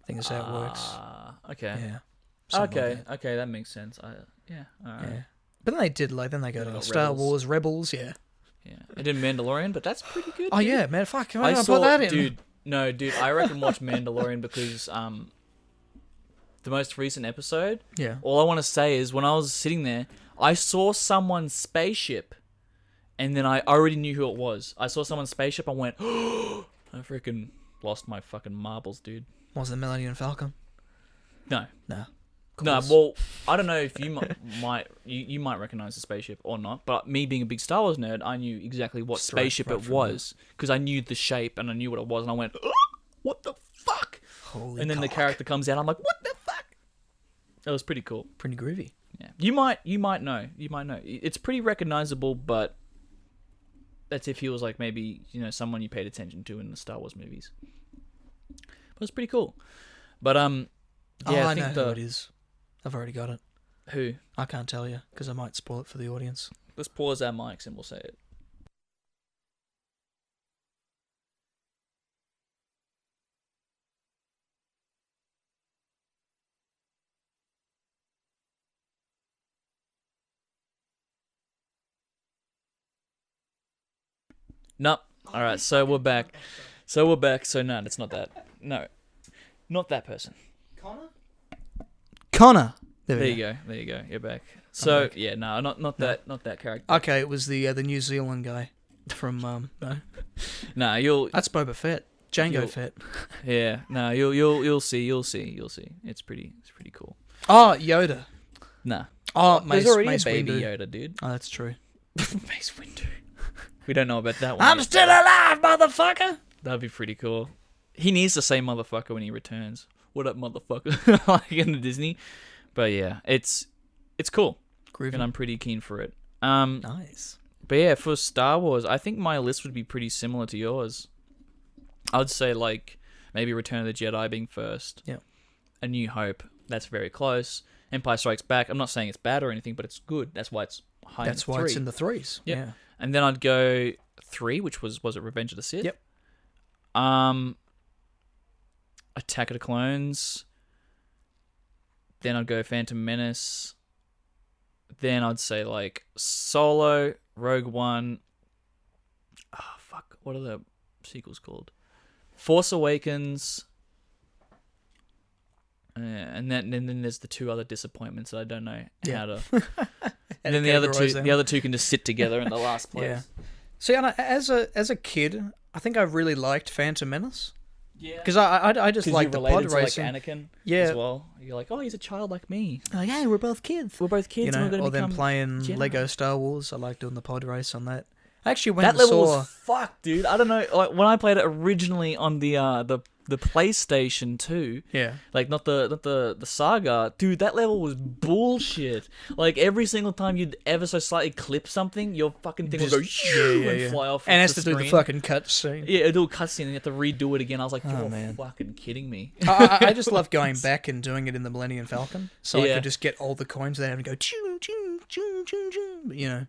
I think that's how it works. Okay. Yeah. Okay, that makes sense. All right. Yeah. But then they did, like, then they go to Star Wars Rebels, yeah. Yeah. I did Mandalorian, but that's pretty good. Oh, dude. yeah, man, fuck, I put that in. Dude, I reckon watch Mandalorian because the most recent episode, all I want to say is when I was sitting there, I saw someone's spaceship, and then I already knew who it was. I saw someone's spaceship, I went, oh, I freaking lost my fucking marbles, dude. Was it Millennium Falcon? No. No. No, well, I don't know if you might recognize the spaceship or not, but me being a big Star Wars nerd, I knew exactly what spaceship it was because I knew the shape and I knew what it was, and I went, oh, "What the fuck?" Holy and then cock. the character comes out, I'm like, "What the fuck?" That was pretty cool. Pretty groovy. Yeah, you might know. It's pretty recognizable, but that's if he was like maybe someone you paid attention to in the Star Wars movies. But it's pretty cool. But yeah, I know who it is. I've already got it. Who? I can't tell you because I might spoil it for the audience. Let's pause our mics and we'll say it. Nope. All right, so we're back. So no, it's not that. No, not that person. Connor. There you go. You're back. So yeah, no, not that character. Okay, it was the New Zealand guy from no. No, you'll. That's Boba Fett. Jango Fett. Yeah, no, you'll see. It's pretty cool. Oh, Yoda. Nah. Oh, there's already Mace a baby Windu. Yoda, dude. Oh, that's true. Mace Windu. We don't know about that one. I'm yet, still alive, motherfucker. That'd be pretty cool. He needs to say motherfucker when he returns. What up, motherfucker? Like in the Disney. But yeah, it's cool. Groovy. And I'm pretty keen for it. Nice. But yeah, for Star Wars, I think my list would be pretty similar to yours. I would say like maybe Return of the Jedi being first. Yeah. A New Hope. That's very close. Empire Strikes Back. I'm not saying it's bad or anything, but it's good. That's why it's high. That's why it's in the threes. Yep. Yeah. And then I'd go 3, which was it Revenge of the Sith? Yep. Attack of the Clones. Then I'd go Phantom Menace. Then I'd say like Solo, Rogue One. Oh fuck! What are the sequels called? Force Awakens. And then there's the 2 other disappointments that I don't know how to. And then the other two can just sit together in the last place. Yeah. See, and as a kid, I think I really liked Phantom Menace. Yeah. Because I just like the pod racing. Like Anakin. Yeah. As well. You're like, oh, he's a child like me. Like, hey, we're both kids. We're both kids. And we're gonna or become then playing Jedi. Lego Star Wars. I like doing the pod race on that. I actually went that and level saw. was fucked, dude. I don't know. Like when I played it originally on the the PlayStation 2. Yeah. Like, not the Saga. Dude, that level was bullshit. Like, every single time you'd ever so slightly clip something, your fucking thing would go and fly off. And it has the to do the screen. fucking cutscene. Yeah, it'd do a cutscene and you have to redo it again. I was like, you're man. fucking kidding me. I just love going back and doing it in the Millennium Falcon, so I could just get all the coins there and go choo choo choo choo choo, you know.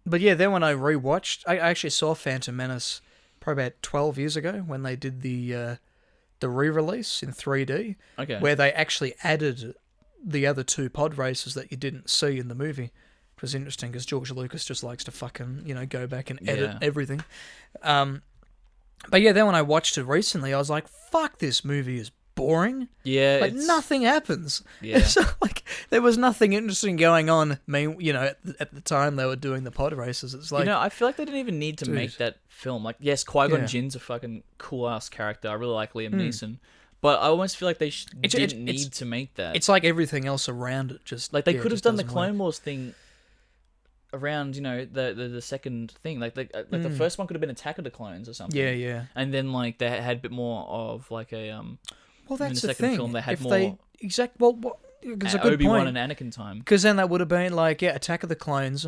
But yeah, then when I rewatched, I actually saw Phantom Menace probably about 12 years ago when they did the re-release in 3D, where they actually added the other two pod races that you didn't see in the movie. It was interesting because George Lucas just likes to fucking, go back and edit everything. But yeah, then when I watched it recently, I was like, fuck, this movie is boring. Yeah. Like, nothing happens. Yeah. So, like, there was nothing interesting going on. I mean, at the time they were doing the pod races, it's like... I feel like they didn't even need to make that film. Like, yes, Qui-Gon Jinn's a fucking cool-ass character. I really like Liam Neeson. But I almost feel like they didn't need to make that. It's like everything else around it just... Like, they could have done the Clone Wars thing around, the second thing. Like the first one could have been Attack of the Clones or something. Yeah, yeah. And then, like, they had a bit more of, like, a... Well, that's in the the second thing. film, they had if more... it's a good Obi-Wan point. and Anakin time. Because then that would have been, like, Attack of the Clones,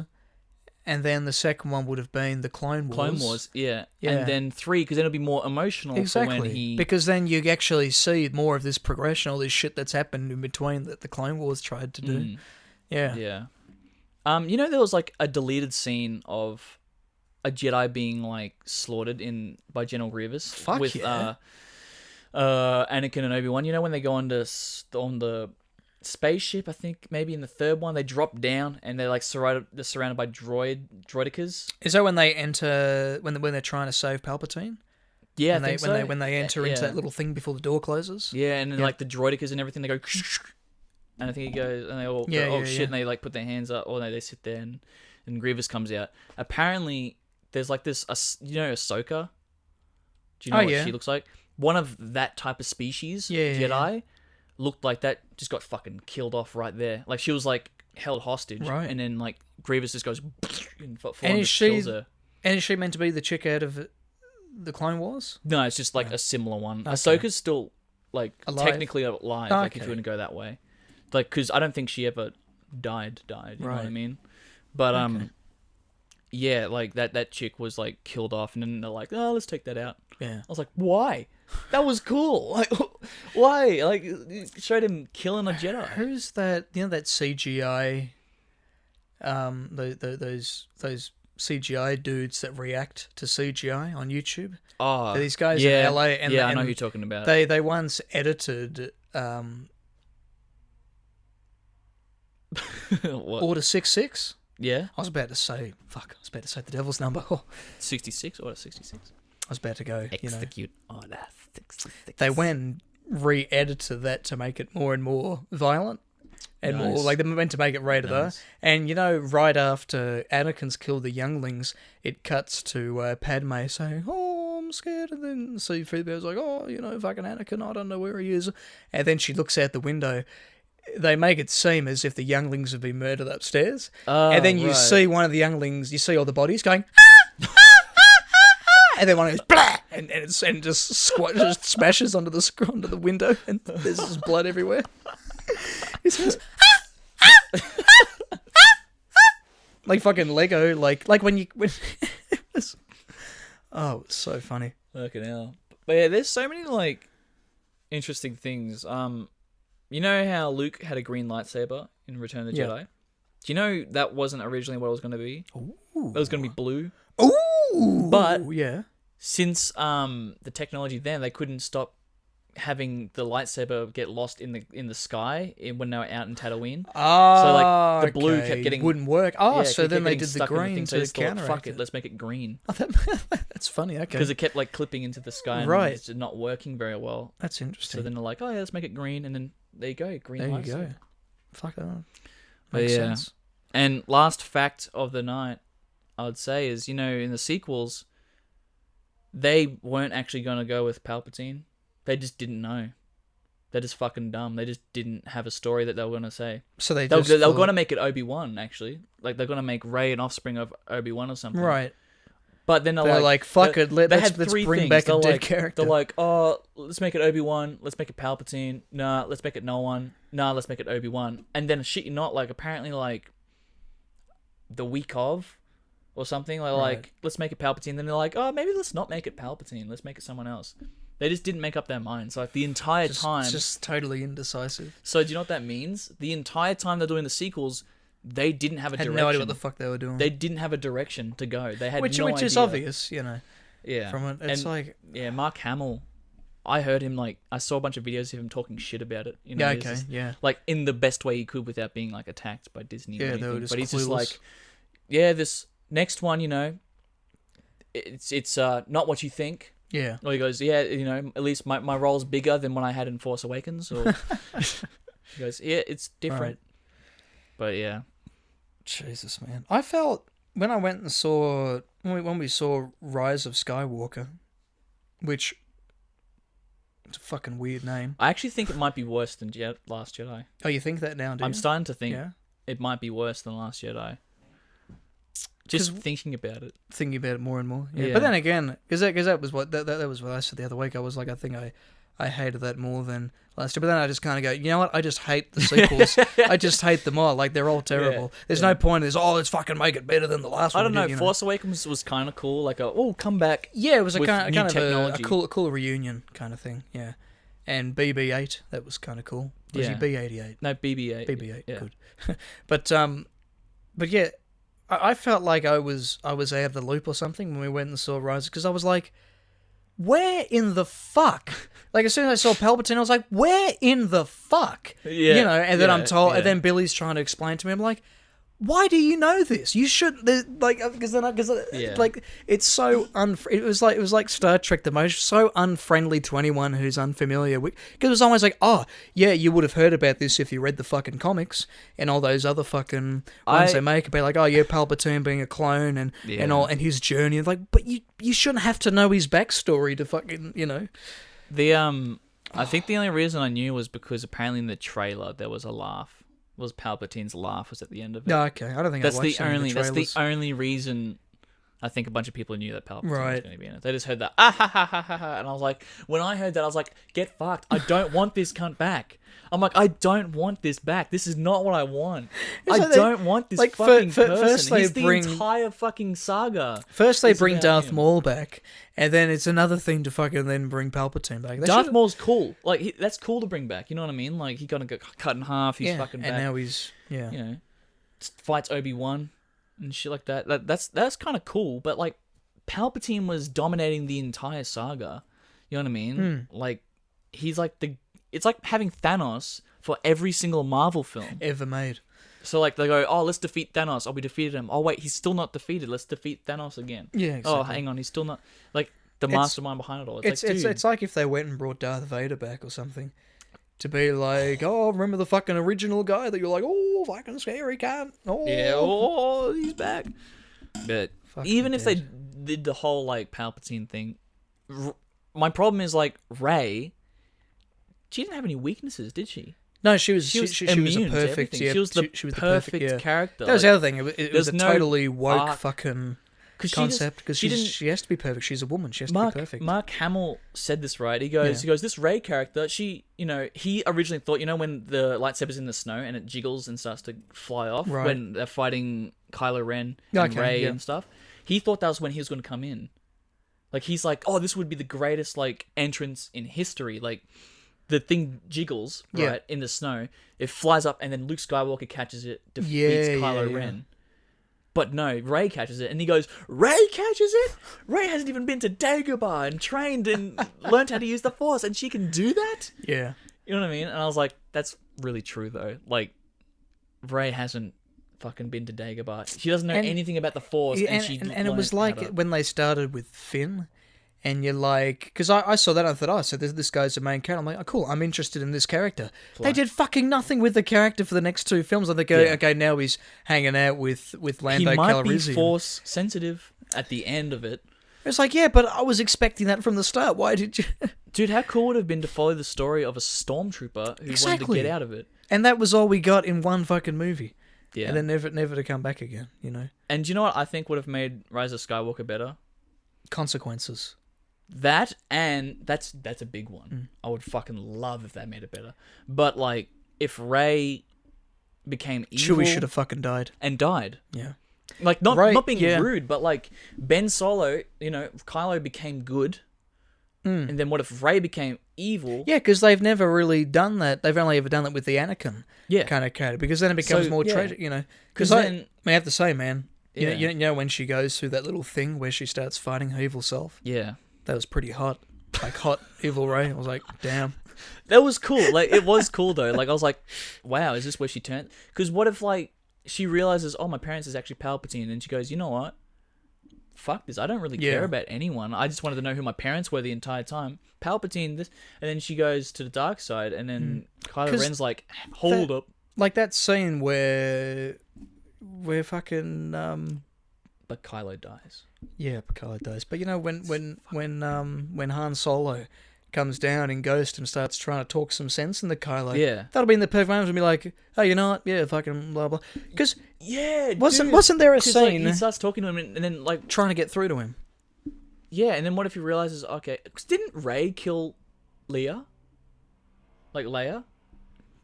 and then the second one would have been the Clone Wars. Clone Wars, yeah. And then 3, because then it'll be more emotional for when he... Because then you actually see more of this progression, all this shit that's happened in between that the Clone Wars tried to do. Yeah. Yeah. There was, like, a deleted scene of a Jedi being, like, slaughtered by General Grievous. Fuck with, yeah. Anakin and Obi-Wan. You know when they go on the spaceship, I think maybe in the third one, they drop down and they're, like, surrounded by droidicas. Is that when they enter, when they're trying to save Palpatine? Yeah, when they enter into that little thing before the door closes? Yeah, and then, like, the droidicas and everything, they go... And I think he goes, and they all go, shit, and they, like, put their hands up, or they sit there, and Grievous comes out. Apparently, there's, like, this, Ahsoka? Do you know what she looks like? One of that type of species, Jedi, looked like that, just got fucking killed off right there. Like, she was, like, held hostage, and then, like, Grievous just goes, and is she meant to be the chick out of the Clone Wars? No, it's just, like, a similar one. Okay. Ahsoka's still, like, technically alive, like, if you want to go that way. Like, because I don't think she ever died, you know what I mean? But, yeah, like, that chick was, like, killed off, and then they're like, oh, let's take that out. Yeah. I was like, why? That was cool. Like, why? Like, it showed him killing a Jedi. Who's that, that CGI, those CGI dudes that react to CGI on YouTube? Oh, these guys in LA. And I know who you're talking about. They once edited, Order 66. Yeah, I was about to say the devil's number. 66. Order 66. I was about to go. Execute Order 66. They went and re-edited that to make it more and more violent, and more like they meant to make it rated R. And right after Anakin's killed the younglings, it cuts to Padme saying, "Oh, I'm scared," and then C-3PO's like, "Oh, fucking Anakin, I don't know where he is," and then she looks out the window. They make it seem as if the younglings have been murdered upstairs. And then you see one of the younglings, you see all the bodies going, and then one goes, blah! And just smashes onto the window, and there's just blood everywhere. He says, like fucking Lego, like when it was, it's so funny. Fucking hell. But yeah, there's so many, like, interesting things. You know how Luke had a green lightsaber in Return of the Jedi? Do you know that wasn't originally what it was going to be? Ooh. It was going to be blue. Ooh! But since the technology then, they couldn't stop having the lightsaber get lost in the sky when they were out in Tatooine. So, like, the blue kept getting... wouldn't work. So then they did the green to counteract fuck it, let's make it green. That's funny, okay. Because it kept, like, clipping into the sky and it's not working very well. That's interesting. So then they're like, oh, yeah, let's make it green, and then there you go, green lightsaber. There you go. Fuck that. Makes sense. And last fact of the night, I would say, is, in the sequels, they weren't actually going to go with Palpatine. They just didn't know. They're just fucking dumb. They just didn't have a story that they were going to say. So they were going to make it Obi-Wan, actually. Like, they're going to make Rey an offspring of Obi-Wan or something. Right. But then they're like, fuck it, let's three bring things. back a They're dead like, character. They're like, oh, let's make it Obi-Wan, let's make it Palpatine, nah, let's make it no one, nah, let's make it Obi-Wan. And then shit you not, like, apparently, like, the week of, or something, like, let's make it Palpatine. Then they're like, oh, maybe let's not make it Palpatine, let's make it someone else. They just didn't make up their minds, like, the entire time. Just totally indecisive. So do you know what that means? The entire time they're doing the sequels, they didn't have a direction. Had no idea what the fuck they were doing. They didn't have a direction to go. They had which idea. is obvious, you know. Yeah. From it, it's like Mark Hamill. I heard him I saw a bunch of videos of him talking shit about it. You know, yeah, okay, yeah. Like in the best way he could without being like attacked by Disney. Yeah, or they were anything. just But he's clueless. just like, yeah, this next one, you know, it's not what you think. Yeah. Or he goes, yeah, you know, at least my role's bigger than what I had in Force Awakens. Or he goes, yeah, it's different. Right. But yeah. Jesus, man. I felt when I went and saw when we saw Rise of Skywalker, which it's a fucking weird name. I actually think it might be worse than Last Jedi. Oh, you think that now, do you? I'm starting to think Yeah. it might be worse than Last Jedi. Just thinking about it. Thinking about it more and more. Yeah. Yeah. But then again, because that was what that was what I said the other week. I was like, I think I hated that more than Last Jedi. But then I just kind of go, you know what? I just hate the sequels. I just hate them all. Like, they're all terrible. Yeah. There's no point in this, let's fucking make it better than the last one. I don't know. Did, Force Awakens was kind of cool. Like, come back. Yeah, it was a with kind new of technology. a cool reunion kind of thing. Yeah. And BB-8, that was kind of cool. Was he Yeah. B-88? No, BB-8. BB-8, Yeah. good. But yeah, I felt like I was out of the loop or something when we went and saw Rise, because I was like, where in the fuck? Like, as soon as I saw Palpatine, I was like, where in the fuck? Yeah, You know, and then yeah, I'm told, yeah. and then Billy's trying to explain to me, I'm like, why do you know this? You should, like, because Yeah. like, it's so it was like Star Trek, the most so unfriendly to anyone who's unfamiliar with, because it was always like, oh yeah, you would have heard about this if you read the fucking comics and all those other fucking ones they make about, like, oh yeah, Palpatine being a clone and all, and his journey, like, but you shouldn't have to know his backstory to fucking, you know. I think the only reason I knew was because apparently in the trailer there was a laugh. Was Palpatine's laugh was at the end of it. No, okay, I don't think that's I watched any of the that's the trailers. only reason. I think a bunch of people knew that Palpatine was Right. going to be in it. They just heard that, ah ha ha ha ha ha, and I was like, when I heard that, I was like, get fucked. I don't want this cunt back. I'm like, I don't want this back. This is not what I want. It's I like don't want this like, fucking first person. they He's the bring- entire fucking saga. First they It's bring about Darth him. Maul back, and then it's another thing to fucking then bring Palpatine back. They Darth should've- Maul's cool. Like, that's cool to bring back. You know what I mean? Like, he kind of got cut in half. He's fucking back. and now he's You know, fights Obi-Wan and shit like that. That's kind of cool, but like Palpatine was dominating the entire saga. You know what I mean? Like, he's like it's like having Thanos for every single Marvel film ever made. So like they go, oh, let's defeat Thanos. Oh, we defeated him. Oh wait, he's still not defeated. Let's defeat Thanos again. Yeah, exactly. Oh, hang on, he's still not like the mastermind behind it all. It's like if they went and brought Darth Vader back or something. To be like, oh, remember the fucking original guy that you're like, oh, fucking scary cat. Oh, yeah, oh, he's back. But Fucking even if they dead. did the whole like Palpatine thing, my problem is like Rey. She didn't have any weaknesses, did she? No, she was She was a immune to perfect. everything. Yeah, She was the she was perfect character. That was Like, the other thing. It was there's a no totally woke arc. fucking 'cause she concept because she didn't. she has to be perfect. She's a woman. She has to be perfect. Mark Hamill said this right. He goes, this Rey character. She, you know, he originally thought, you know, when the lightsaber's in the snow and it jiggles and starts to fly off Right. when they're fighting Kylo Ren and Okay, Rey yeah. and stuff. He thought that was when he was going to come in. Like, he's like, oh, this would be the greatest like entrance in history. Like, the thing jiggles Yeah. right in the snow. It flies up, and then Luke Skywalker catches it, defeats Yeah, Kylo yeah. Ren. But no, Rey catches it, and he goes, Rey catches it? Rey hasn't even been to Dagobah and trained and learned how to use the Force, and she can do that? Yeah. You know what I mean? And I was like, that's really true, though. Like, Rey hasn't fucking been to Dagobah. She doesn't know And- anything about the Force, Yeah, and and it was learned like how to- when they started with Finn, and you're like, because I saw that and I thought, oh, so this guy's the main character. I'm like, oh, cool, I'm interested in this character. They did fucking nothing with the character for the next two films. And they go, Yeah. okay, now he's hanging out with Lando he might Calrissian. be Force sensitive at the end of it. It's like, yeah, but I was expecting that from the start. Why did you? Dude, how cool would it have been to follow the story of a stormtrooper who wanted to get out of it? And that was all we got in one fucking movie. Yeah. And then never to come back again, you know? And do you know what I think would have made Rise of Skywalker better? consequences. That, and that's a big one. I would fucking love if that made it better. But like, if Rey became evil, Chewie should have fucking died. And died. Yeah. Like not being rude, but like Ben Solo, Kylo became good. And then what if Rey became evil? Yeah, because they've never really done that. They've only ever done that with the Anakin kind of character. Because then it becomes more tragic, Because I have to say, man, you know when she goes through that little thing where she starts fighting her evil self? Yeah. That was pretty hot. Like, hot evil Rey. I was like, damn. That was cool. Like, it was cool, though. Like, I was like, wow, is this where she turned? Because what if, like, she realizes, oh, my parents is actually Palpatine, and she goes, you know what? Fuck this. I don't really care about anyone. I just wanted to know who my parents were the entire time. Palpatine, this. And then she goes to the dark side, and then Kylo Ren's like, hold up. Like that scene where fucking... But Kylo dies. Yeah, Kylo dies. But when Han Solo comes down in Ghost and starts trying to talk some sense into Kylo, that'll be in the perfect moment to be like, oh, you know what? Yeah, fucking blah blah. Because wasn't there a scene? Like, he starts talking to him and then like trying to get through to him. Yeah, and then what if he realizes? Okay, cause didn't Rey kill Leia? Like Leia?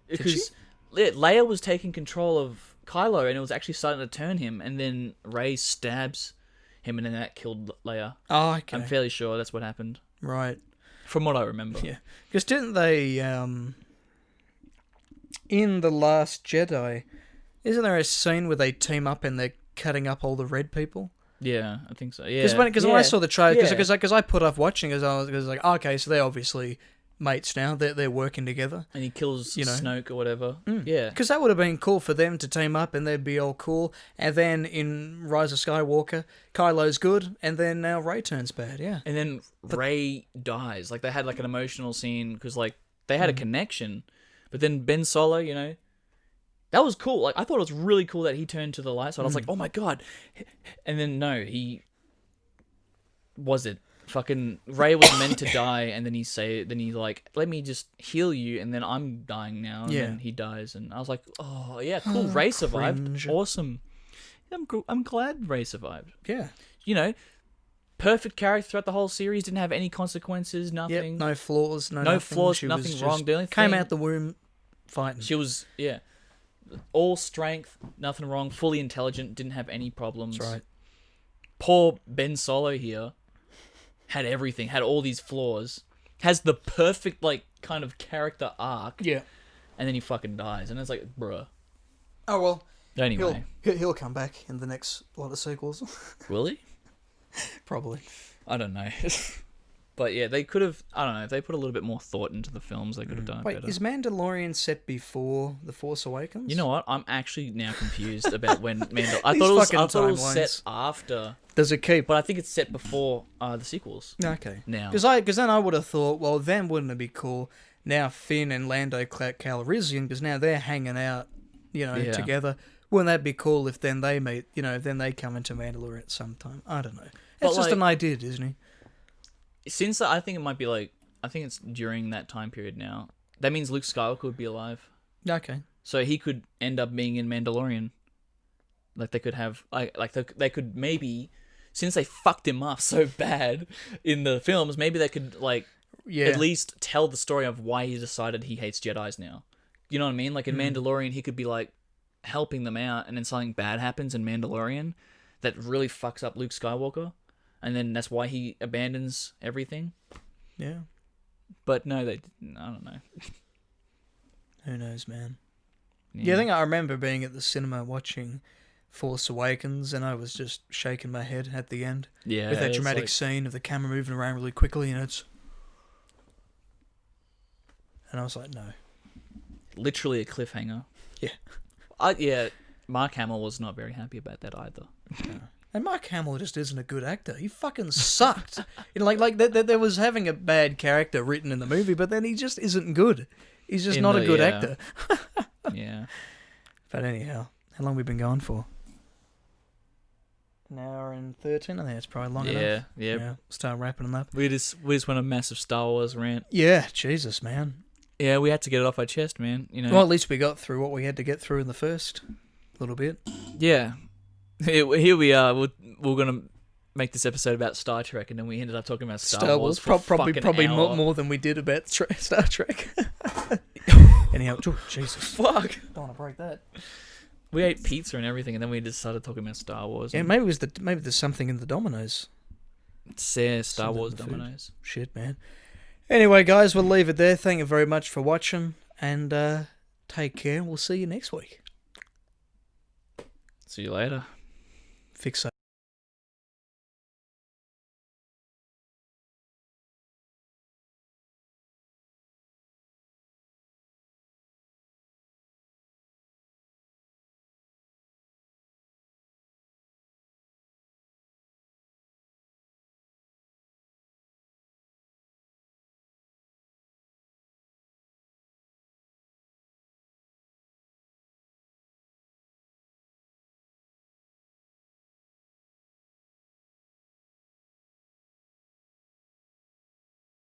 Because Leia was taking control of Kylo, and it was actually starting to turn him, and then Rey stabs him, and then that killed Leia. Oh, okay. I'm fairly sure that's what happened. Right. From what I remember. Yeah. Because didn't they, in The Last Jedi, isn't there a scene where they team up and they're cutting up all the red people? Yeah, I think so. Yeah. Because when I saw the trailer, because I put off watching, because I was like, okay, so they're obviously mates now. They're working together. And he kills Snoke or whatever. Yeah. Because that would have been cool for them to team up and they'd be all cool. And then in Rise of Skywalker, Kylo's good, and then now Rey turns bad, yeah. And then Rey dies. Like, they had like an emotional scene because like they had a connection. But then Ben Solo, that was cool. Like, I thought it was really cool that he turned to the light side. I was like, oh my god. And then no, fucking Rey was meant to die, and then he's like, let me just heal you, and then I'm dying now, and then he dies, and I was like, oh yeah, cool. Rey survived. Cringe. Awesome. I'm glad Rey survived. Yeah. Perfect character throughout the whole series. Didn't have any consequences. Nothing. Yep, no flaws. No flaws. Nothing wrong. The only came thing, out the womb fighting. She was all strength. Nothing wrong. Fully intelligent. Didn't have any problems. That's right. Poor Ben Solo here had everything. Had all these flaws. Has the perfect like kind of character arc. Yeah. And then he fucking dies, and it's like, bruh. Oh well. Anyway, he'll come back in the next lot of sequels. Will he? Probably. I don't know. But yeah, they could have. I don't know. If they put a little bit more thought into the films, they could have done it better. Is Mandalorian set before The Force Awakens? You know what? I'm actually now confused about when Mandalorian. I thought it was set after. Does it keep? But I think it's set before the sequels. Okay. Now. Because then I would have thought, well, then wouldn't it be cool? Now Finn and Lando Calrissian, because now they're hanging out, together. Wouldn't that be cool if then they meet, then they come into Mandalorian at some time? I don't know. It's just an idea, Disney. Since I think it might be I think it's during that time period now. That means Luke Skywalker would be alive. Okay. So he could end up being in Mandalorian. Like they could have, they could maybe, since they fucked him up so bad in the films, maybe they could at least tell the story of why he decided he hates Jedis now. You know what I mean? Like in Mandalorian, he could be helping them out, and then something bad happens in Mandalorian that really fucks up Luke Skywalker, and then that's why he abandons everything. Yeah. But no, I don't know. Who knows, man? Yeah, I think I remember being at the cinema watching Force Awakens, and I was just shaking my head at the end. Yeah. With that dramatic scene of the camera moving around really quickly, and I was like, no. Literally a cliffhanger. Yeah. Mark Hamill was not very happy about that either. No. And Mark Hamill just isn't a good actor. He fucking sucked. There was having a bad character written in the movie, but then he just isn't good. He's just not a good actor. Yeah. But anyhow, how long have we been going for? An hour and 13? I think it's probably long enough. Yeah. Start wrapping them up. We just went a massive Star Wars rant. Yeah, Jesus, man. Yeah, we had to get it off our chest, man. Well, at least we got through what we had to get through in the first little bit. Yeah. Here we are. We're going to make this episode about Star Trek, and then we ended up talking about Star Wars for probably an hour. more than we did about Star Trek. Anyhow, Jesus, fuck, don't want to break that. We ate pizza and everything, and then we just started talking about Star Wars. Yeah, maybe there's something in the Dominoes. Star Wars Dominoes. Shit, man. Anyway, guys, we'll leave it there. Thank you very much for watching, and take care. We'll see you next week. See you later. Fix